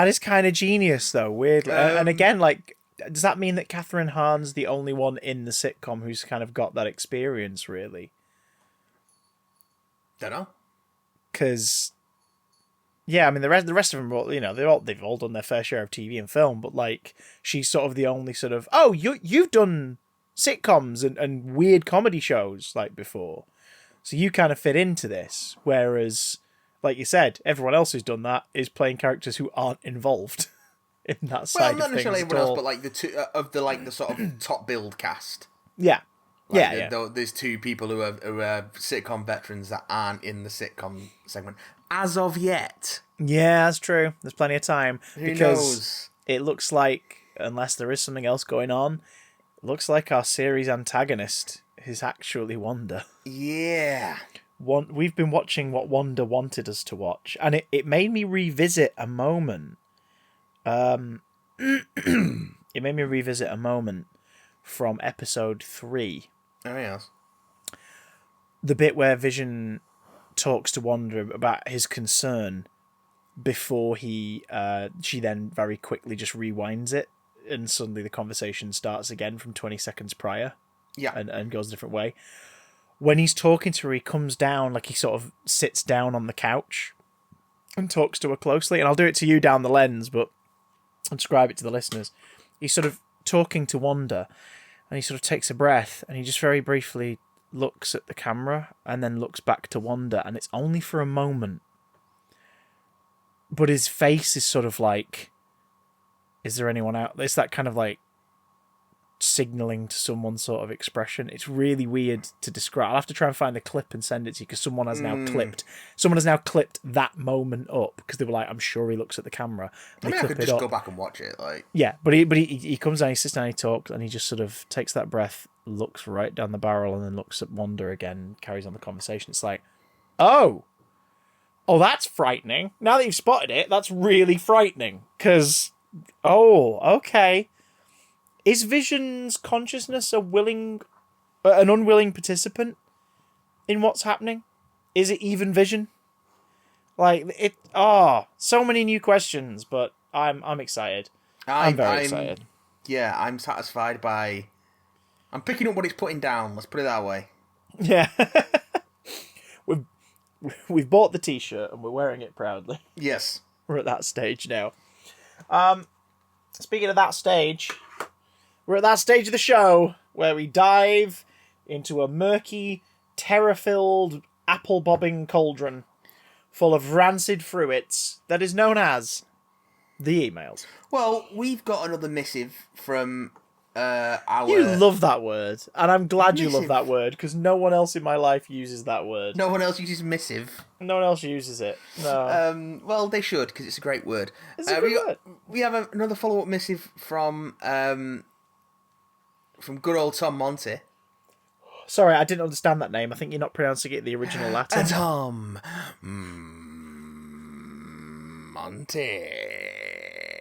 S1: is kind of genius though. Weirdly, and again, like, does that mean that Catherine Hahn's the only one in the sitcom who's kind of got that experience? Really,
S2: don't know.
S1: Because, yeah, I mean the rest of them, you know, they've all done their fair share of TV and film, but like she's sort of the only sort of you've done sitcoms and weird comedy shows like before, so you kind of fit into this, whereas like you said, everyone else who's done that is playing characters who aren't involved in that side of things.
S2: Well, not necessarily everyone else, but like the two of the like the sort of top build cast.
S1: Yeah,
S2: like there's two people who are sitcom veterans that aren't in the sitcom segment as of yet.
S1: Yeah, that's true. There's plenty of time.
S2: Who knows?
S1: It looks like, unless there is something else going on, looks like our series antagonist is actually Wanda.
S2: Yeah.
S1: We've been watching what Wanda wanted us to watch, and it made me revisit a moment. It made me revisit a moment from episode 3.
S2: Oh, yes.
S1: The bit where Vision talks to Wanda about his concern before she then very quickly just rewinds it, and suddenly the conversation starts again from 20 seconds prior.
S2: Yeah.
S1: And goes a different way. When he's talking to her, he comes down, like he sort of sits down on the couch and talks to her closely. And I'll do it to you down the lens, but I'll describe it to the listeners. He's sort of talking to Wanda, and he sort of takes a breath, and he just very briefly looks at the camera and then looks back to Wanda, and it's only for a moment. But his face is sort of like, is there anyone out? It's that kind of like signaling to someone sort of expression. It's really weird to describe. I'll have to try and find the clip and send it to you, because someone has now clipped that moment up, because they were like, I'm sure he looks at the camera.
S2: I mean, I could just go back and watch it. Like,
S1: yeah, but he comes down, he sits down, he talks, and he just sort of takes that breath, looks right down the barrel, and then looks at Wanda again, carries on the conversation. It's like, oh, that's frightening. Now that you've spotted it, that's really frightening, because, oh, okay. Is Vision's consciousness an unwilling participant in what's happening? Is it even Vision? Like it? So many new questions, but I'm excited. I'm very excited.
S2: Yeah, I'm satisfied by. I'm picking up what he's putting down. Let's put it that way.
S1: Yeah, we've bought the T-shirt and we're wearing it proudly.
S2: Yes,
S1: we're at that stage now. Speaking of that stage. We're at that stage of the show where we dive into a murky, terror-filled, apple-bobbing cauldron full of rancid fruits that is known as the emails.
S2: Well, we've got another missive from our...
S1: You love that word, and I'm glad you love that word, because no one else in my life uses that word.
S2: No one else uses missive?
S1: No one else uses it, no.
S2: Well, they should, because it's a great word.
S1: It's a good word.
S2: We have another follow-up missive from good old Tom Monty.
S1: Sorry, I didn't understand that name. I think you're not pronouncing it the original Latin.
S2: Tom Monte.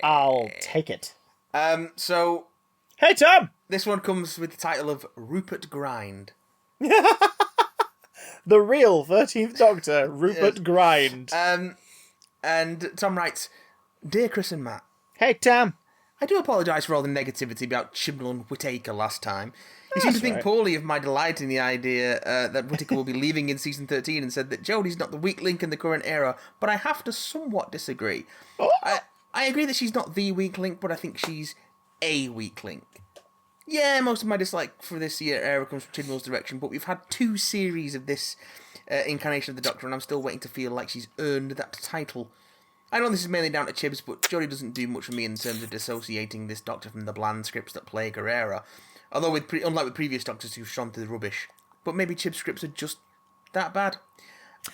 S1: I'll take it.
S2: So
S1: Hey, Tom!
S2: this one comes with the title of Rupert Grind.
S1: The real 13th Doctor, Rupert Grind.
S2: And Tom writes, Dear Chris and Matt,
S1: Hey, Tom.
S2: I do apologise for all the negativity about Chibnall and Whittaker last time. You seem to think
S1: right.
S2: poorly of my delight in the idea that Whittaker will be leaving in season 13 and said that Jodie's not the weak link in the current era, but I have to somewhat disagree.
S1: Oh.
S2: I agree that she's not the weak link, but I think she's a weak link. Yeah, most of my dislike for this year era comes from Chibnall's direction, but we've had 2 series of this incarnation of the Doctor, and I'm still waiting to feel like she's earned that title. I know this is mainly down to Chibs, but Jodie doesn't do much for me in terms of dissociating this Doctor from the bland scripts that plague her era. Although, unlike with previous Doctors who've shone through the rubbish. But maybe Chib's scripts are just that bad.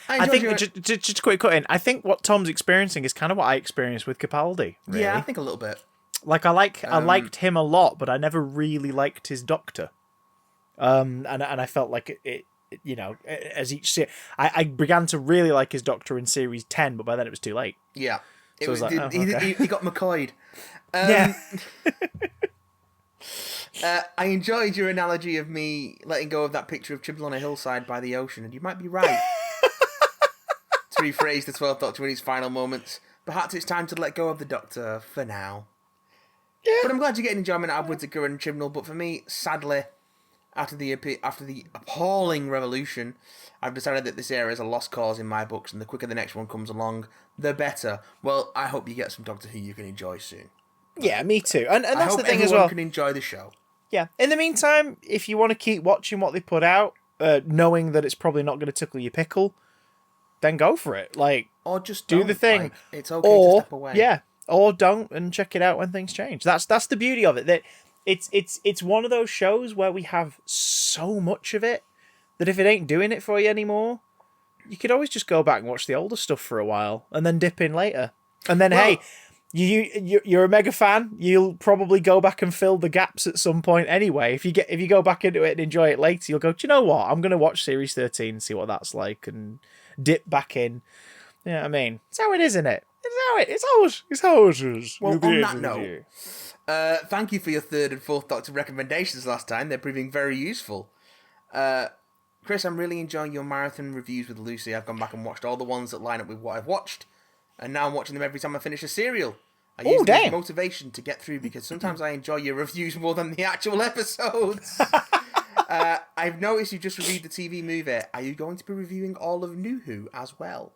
S1: I think, just a quick cut in, I think what Tom's experiencing is kind of what I experienced with Capaldi. Really.
S2: Yeah, I think a little bit.
S1: Like, I liked him a lot, but I never really liked his Doctor. And I felt like it you know, as each series, I began to really like his Doctor in series 10, but by then it was too late.
S2: Yeah.
S1: So I was like, okay.
S2: he got McCoyed.
S1: Yeah.
S2: I enjoyed your analogy of me letting go of that picture of Chibnall on a hillside by the ocean, and you might be right. To rephrase the 12th Doctor in his final moments, perhaps it's time to let go of the Doctor for now. Yeah. But I'm glad you're getting enjoyment out of Whittaker and Chibnall, but for me, sadly, after the appalling revolution, I've decided that this era is a lost cause in my books, and the quicker the next one comes along, the better. Well, I hope you get some Doctor Who you can enjoy soon.
S1: Yeah, me too. And that's the thing as well.
S2: I hope everyone can enjoy the show.
S1: Yeah. In the meantime, if you want to keep watching what they put out, knowing that it's probably not going to tickle your pickle, then go for it. Like,
S2: or just
S1: do the thing.
S2: Like, it's okay to step away.
S1: Yeah. Or don't and check it out when things change. That's the beauty of it. That it's one of those shows where we have so much of it that if it ain't doing it for you anymore, you could always just go back and watch the older stuff for a while and then dip in later. And then hey, you're a mega fan. You'll probably go back and fill the gaps at some point anyway. If you go back into it and enjoy it later, you'll go, do you know what? I'm going to watch series 13 and see what that's like and dip back in. You know what I mean? It's how it is, isn't it? It's how it is.
S2: Well, on that note, thank you for your 3rd and 4th Doctor recommendations last time. They're proving very useful. Chris, I'm really enjoying your marathon reviews with Lucy. I've gone back and watched all the ones that line up with what I've watched, and now I'm watching them every time I finish a serial. I use them as motivation to get through because sometimes I enjoy your reviews more than the actual episodes. I've noticed you just reviewed the TV movie. Are you going to be reviewing all of New Who as well?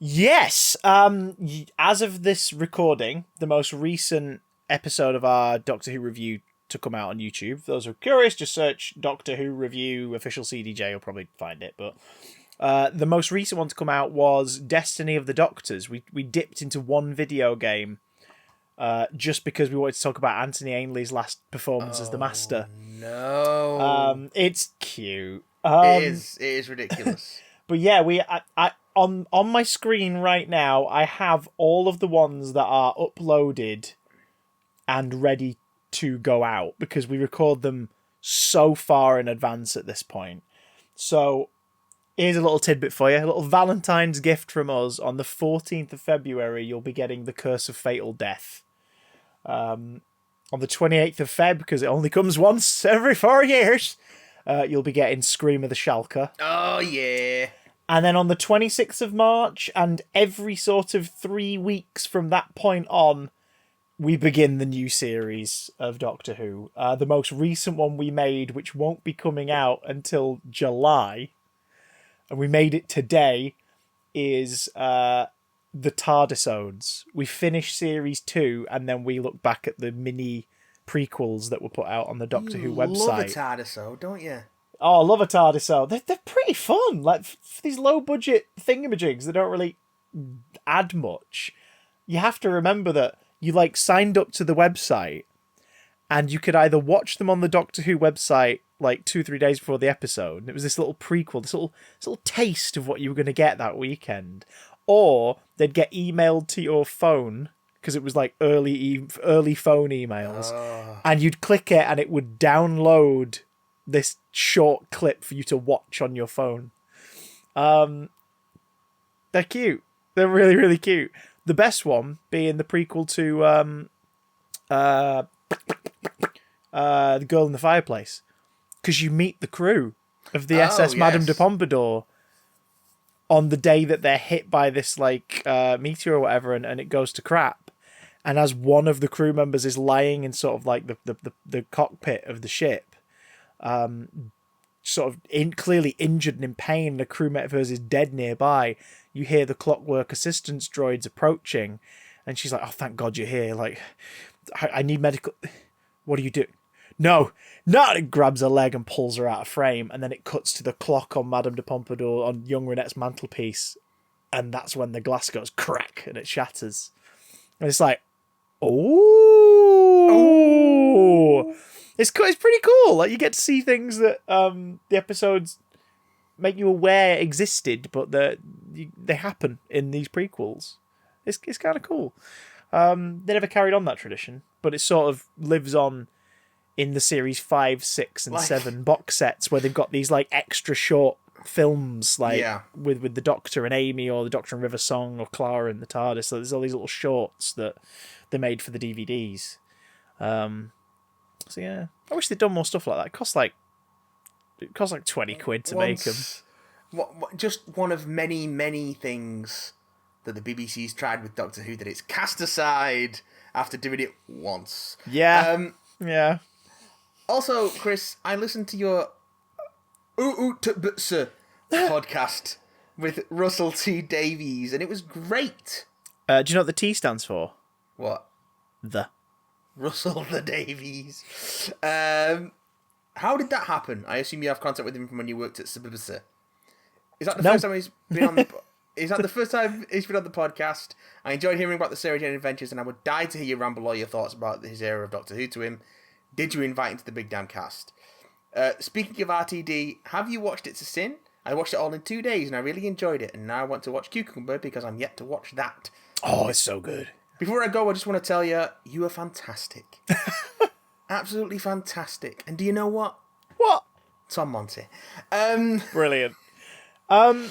S1: Yes. As of this recording, the most recent episode of our Doctor Who review to come out on YouTube. For those who are curious, just search Doctor Who review official CDJ. You'll probably find it. But the most recent one to come out was Destiny of the Doctors. We dipped into one video game just because we wanted to talk about Anthony Ainley's last performance as the Master.
S2: No.
S1: It's cute.
S2: It is ridiculous.
S1: But yeah, on my screen right now, I have all of the ones that are uploaded and ready to go out because we record them so far in advance at this point. So here's a little tidbit for you, a little Valentine's gift from us. On the 14th of February, you'll be getting The Curse of Fatal Death. On the 28th of Feb, because it only comes once every 4 years, you'll be getting Scream of the Shalka.
S2: Oh, yeah.
S1: And then on the 26th of March, and every sort of 3 weeks from that point on, we begin the new series of Doctor Who. The most recent one we made, which won't be coming out until July, and we made it today, is the TARDISodes. We finished series 2, and then we look back at the mini prequels that were put out on the Doctor Who website.
S2: You love a TARDISode, don't you?
S1: Oh, I love a TARDISode. They're pretty fun. Like, for these low-budget thingamajigs that don't really add much, you have to remember that you, like, signed up to the website, and you could either watch them on the Doctor Who website, like, 2-3 days before the episode, and it was this little prequel, this little taste of what you were going to get that weekend, or they'd get emailed to your phone, because it was, like, early phone emails, and you'd click it, and it would download this short clip for you to watch on your phone. They're cute. They're really, really cute. The best one being the prequel to The Girl in the Fireplace, because you meet the crew of the SS Madame de Pompadour on the day that they're hit by this like meteor or whatever, and it goes to crap. And as one of the crew members is lying in sort of like the cockpit of the ship, sort of clearly injured and in pain, and a crewmate of hers is dead nearby, you hear the Clockwork assistance droids approaching, and she's like, "Oh, thank God you're here. Like, I need medical. What do you do?" No, it grabs her leg and pulls her out of frame, and then it cuts to the clock on Madame de Pompadour on young Renette's mantelpiece, and that's when the glass goes crack and it shatters. And it's like, oh, it's pretty cool. Like, you get to see things that the episodes make you aware existed, but they happen in these prequels. It's kind of cool. They never carried on that tradition, but it sort of lives on in the series 5, 6, and 7 box sets, where they've got these like extra short films, like with the Doctor and Amy, or the Doctor and River Song, or Clara and the TARDIS. So there's all these little shorts that they made for the DVDs. So yeah, I wish they'd done more stuff like that. It costs like £20 to make them.
S2: Just one of many things that the BBC's tried with Doctor Who that it's cast aside after doing it once.
S1: Yeah. Yeah.
S2: Also, Chris, I listened to your podcast with Russell T Davies, and it was great.
S1: Do you know what the T stands for?
S2: What?
S1: The.
S2: Russell the Davies. How did that happen? I assume you have contact with him from when you worked at Subbisa. Is that the first time he's been on the... Is that the first time he's been on the podcast? I enjoyed hearing about the Sarah Jane adventures, and I would die to hear you ramble all your thoughts about his era of Doctor Who to him. Did you invite him to the Big Damn Cast? Speaking of RTD, have you watched It's a Sin? I watched it all in 2 days, and I really enjoyed it, and now I want to watch Cucumber because I'm yet to watch that.
S1: Oh, it's so good.
S2: Before I go, I just want to tell you, you are fantastic. Absolutely fantastic. And do you know what?
S1: What?
S2: Tom Monty.
S1: Brilliant. I'd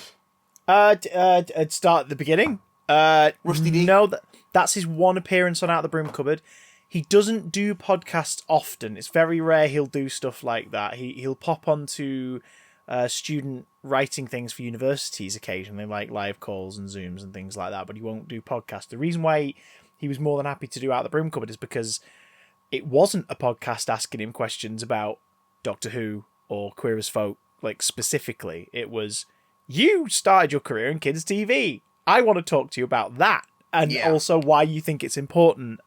S1: start at the beginning.
S2: Rusty D.
S1: No, that's his one appearance on Out the Broom Cupboard. He doesn't do podcasts often. It's very rare he'll do stuff like that. He'll pop onto student writing things for universities occasionally, like live calls and Zooms and things like that, but he won't do podcasts. The reason why he was more than happy to do Out the Broom Cupboard is because it wasn't a podcast asking him questions about Doctor Who or Queer as Folk, like specifically. It was, you started your career in kids' TV. I want to talk to you about that. And also why you think it's important.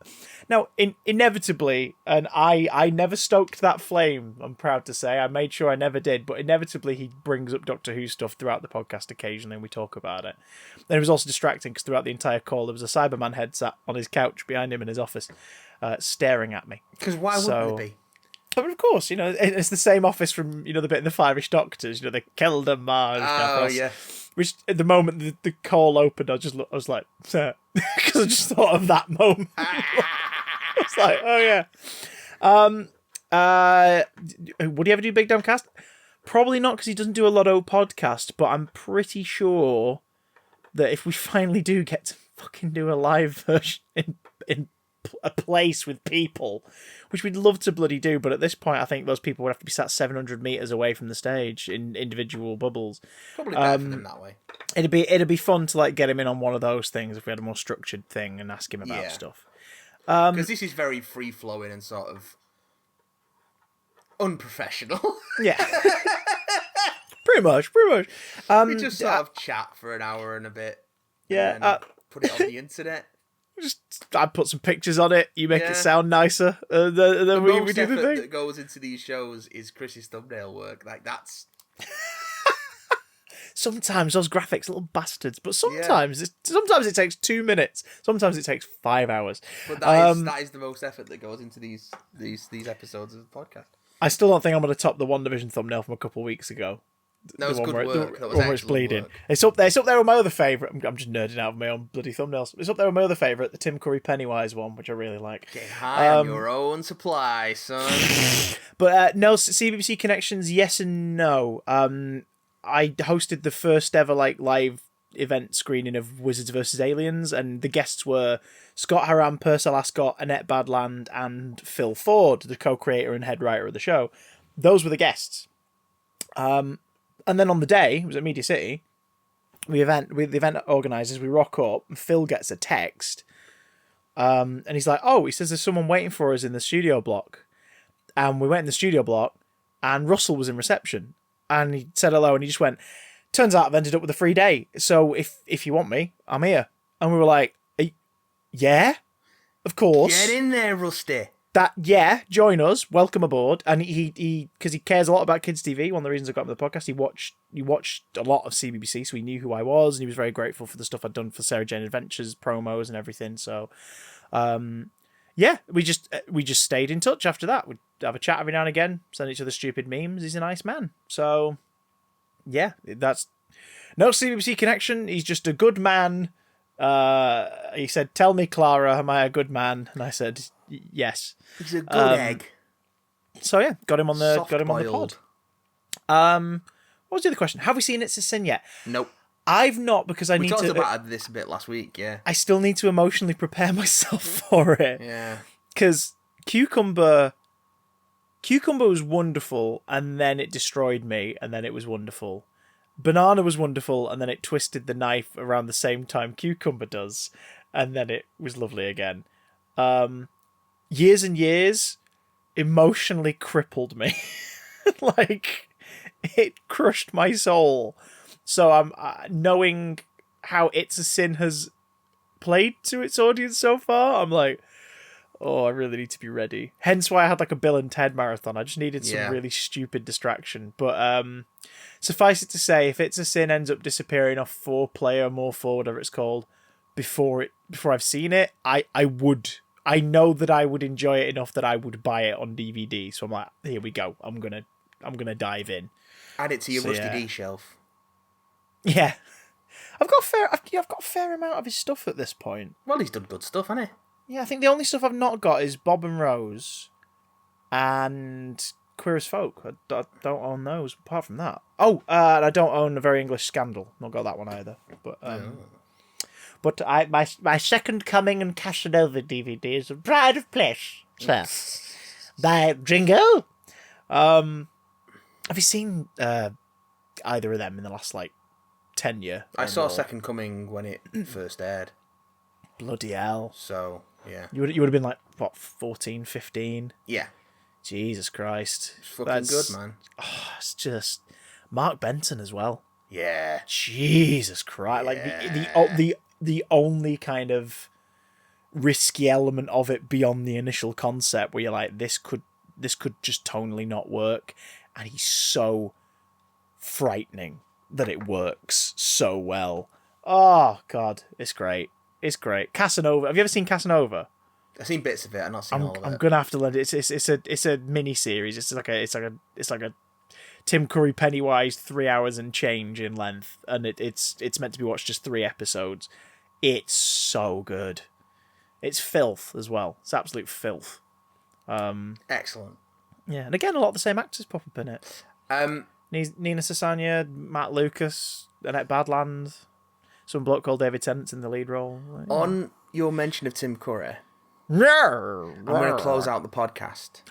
S1: Now, inevitably, and I never stoked that flame, I'm proud to say. I made sure I never did, but inevitably he brings up Doctor Who stuff throughout the podcast occasionally, and we talk about it. And it was also distracting, because throughout the entire call, there was a Cyberman head sat on his couch behind him in his office, staring at me.
S2: Because why wouldn't it be?
S1: But of course, it's the same office from, the bit in the Five-ish Doctors, the Kelder Mars.
S2: Oh, yeah.
S1: Which, at the moment the call opened, I was like, because I just thought of that moment. It's like, oh yeah. Would he ever do Big Damn Cast? Probably not, because he doesn't do a lot of podcast, but I'm pretty sure that if we finally do get to fucking do a live version in a place with people, which we'd love to bloody do, but at this point I think those people would have to be sat 700 metres away from the stage in individual bubbles.
S2: Probably better for them that way.
S1: It'd be fun to like get him in on one of those things if we had a more structured thing and ask him about stuff.
S2: Because this is very free-flowing and sort of unprofessional.
S1: Yeah. pretty much.
S2: We just sort of chat for an hour and a bit.
S1: Yeah.
S2: And then put it on the internet.
S1: I put some pictures on it. You make it sound nicer. Then we do the thing.
S2: That goes into these shows is Chris's thumbnail work. Like, that's...
S1: Sometimes those graphics, little bastards. But sometimes it takes 2 minutes. Sometimes it takes 5 hours.
S2: But that is the most effort that goes into these episodes of the podcast.
S1: I still don't think I'm going to top the WandaVision thumbnail from a couple of weeks ago.
S2: That was good
S1: where
S2: work.
S1: the
S2: That was
S1: one where it's
S2: excellent
S1: bleeding.
S2: work.
S1: It's up there. It's up there with my other favourite. I'm just nerding out of my own bloody thumbnails. It's up there with my other favourite, the Tim Curry Pennywise one, which I really like.
S2: Get high on your own supply, son.
S1: But no, CBBC connections, yes and no. I hosted the first ever live event screening of Wizards vs. Aliens, and the guests were Scott Haran, Purcell Ascot, Annette Badland, and Phil Ford, the co-creator and head writer of the show. Those were the guests. And then on the day, it was at Media City, the event organisers, we rock up, and Phil gets a text, and he's like, oh, he says there's someone waiting for us in the studio block. And we went in the studio block, and Russell was in reception, and he said hello, and he just went, turns out I've ended up with a free day, so if you want me, I'm here. And we were like, yeah, of course.
S2: Get in there, Rusty.
S1: Join us, welcome aboard. And he because he cares a lot about kids TV, one of the reasons I got him the podcast, he watched a lot of CBBC, so he knew who I was, and he was very grateful for the stuff I'd done for Sarah Jane Adventures promos and everything. So yeah, we just stayed in touch after that. We'd have a chat every now and again, send each other stupid memes. He's a nice man. So yeah, that's no CBBC connection. He's just a good man. He said, tell me, Clara, am I a good man? And I said, yes.
S2: He's a good egg.
S1: So yeah, got him on the
S2: Soft-boiled.
S1: pod. What was the other question? Have we seen It's a Sin yet?
S2: Nope.
S1: I've not, because
S2: We talked about this a bit last week, yeah.
S1: I still need to emotionally prepare myself for it.
S2: Yeah.
S1: Because Cucumber was wonderful, and then it destroyed me, and then it was wonderful. Banana was wonderful, and then it twisted the knife around the same time Cucumber does, and then it was lovely again. Years and Years emotionally crippled me. It crushed my soul. So I'm knowing how It's a Sin has played to its audience so far, I'm like, oh, I really need to be ready. Hence why I had a Bill and Ted marathon. I just needed some really stupid distraction. But suffice it to say, if It's a Sin ends up disappearing off 4Play or More4, whatever it's called, before I've seen it, I know that I would enjoy it enough that I would buy it on DVD. So I'm like, here we go. I'm gonna dive in.
S2: Add it to your Rusty D shelf.
S1: Yeah, I've got a fair amount of his stuff at this point.
S2: Well, he's done good stuff, hasn't he?
S1: Yeah, I think the only stuff I've not got is Bob and Rose and Queer as Folk. I don't own those. Apart from that, and I don't own A Very English Scandal. Not got that one either. But my Second Coming and Casanova DVD is a pride of place, sir. By Jingo. Have you seen either of them in the last 10 year?
S2: I saw Second Coming when it first aired.
S1: Bloody hell.
S2: So, yeah.
S1: You would have been 14, 15?
S2: Yeah.
S1: Jesus Christ.
S2: It's fucking good, man.
S1: Oh, it's just Mark Benton as well.
S2: Yeah.
S1: Jesus Christ. The only kind of risky element of it beyond the initial concept where you're like, this could just tonally not work, and he's so frightening that it works so well. Oh God, it's great. It's great. Casanova. Have you ever seen Casanova?
S2: I've seen bits of it. I've not seen all of it.
S1: I'm gonna have to learn it. It's a mini series. It's like a Tim Curry Pennywise 3 hours and change in length, and it's meant to be watched just 3 episodes. It's so good. It's filth as well. It's absolute filth.
S2: Excellent.
S1: Yeah, and again, a lot of the same actors pop up in it. Nina Sasanya, Matt Lucas, Annette Badland, some bloke called David Tennant's in the lead role.
S2: On your mention of Tim Curry, I'm going to close out the podcast.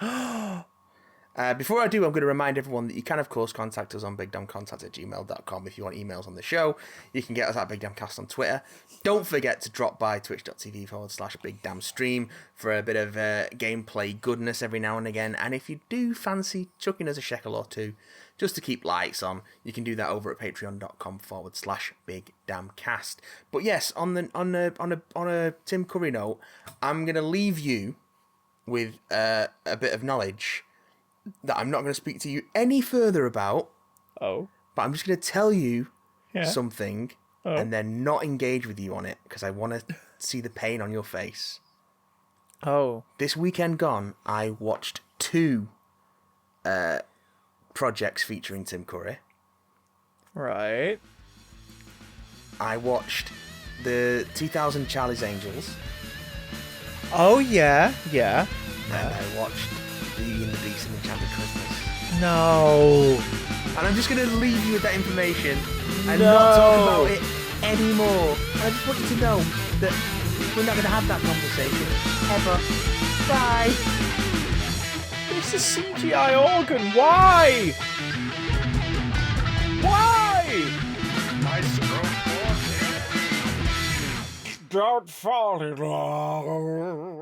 S2: Before I do, I'm going to remind everyone that you can, of course, contact us on bigdamcontact@gmail.com if you want emails on the show. You can get us at BigDamCast on Twitter. Don't forget to drop by twitch.tv/BigDamStream for a bit of gameplay goodness every now and again. And if you do fancy chucking us a shekel or two, just to keep lights on, you can do that over at patreon.com/BigDamCast. But yes, on a Tim Curry note, I'm going to leave you with a bit of knowledge that I'm not going to speak to you any further about.
S1: Oh.
S2: But I'm just going to tell you something
S1: Oh.
S2: and then not engage with you on it because I want to see the pain on your face.
S1: Oh.
S2: This weekend gone, I watched 2 projects featuring Tim Curry.
S1: Right.
S2: I watched the 2000 Charlie's Angels.
S1: Oh, yeah. Yeah.
S2: And I watched Beauty and the Beast and Enchanted Christmas.
S1: No.
S2: And I'm just going to leave you with that information and not talk about it anymore. And I just want you to know that we're not going to have that conversation ever. Bye.
S1: It's a CGI organ. Why? Why?
S2: My stroke.
S1: Don't fall in love.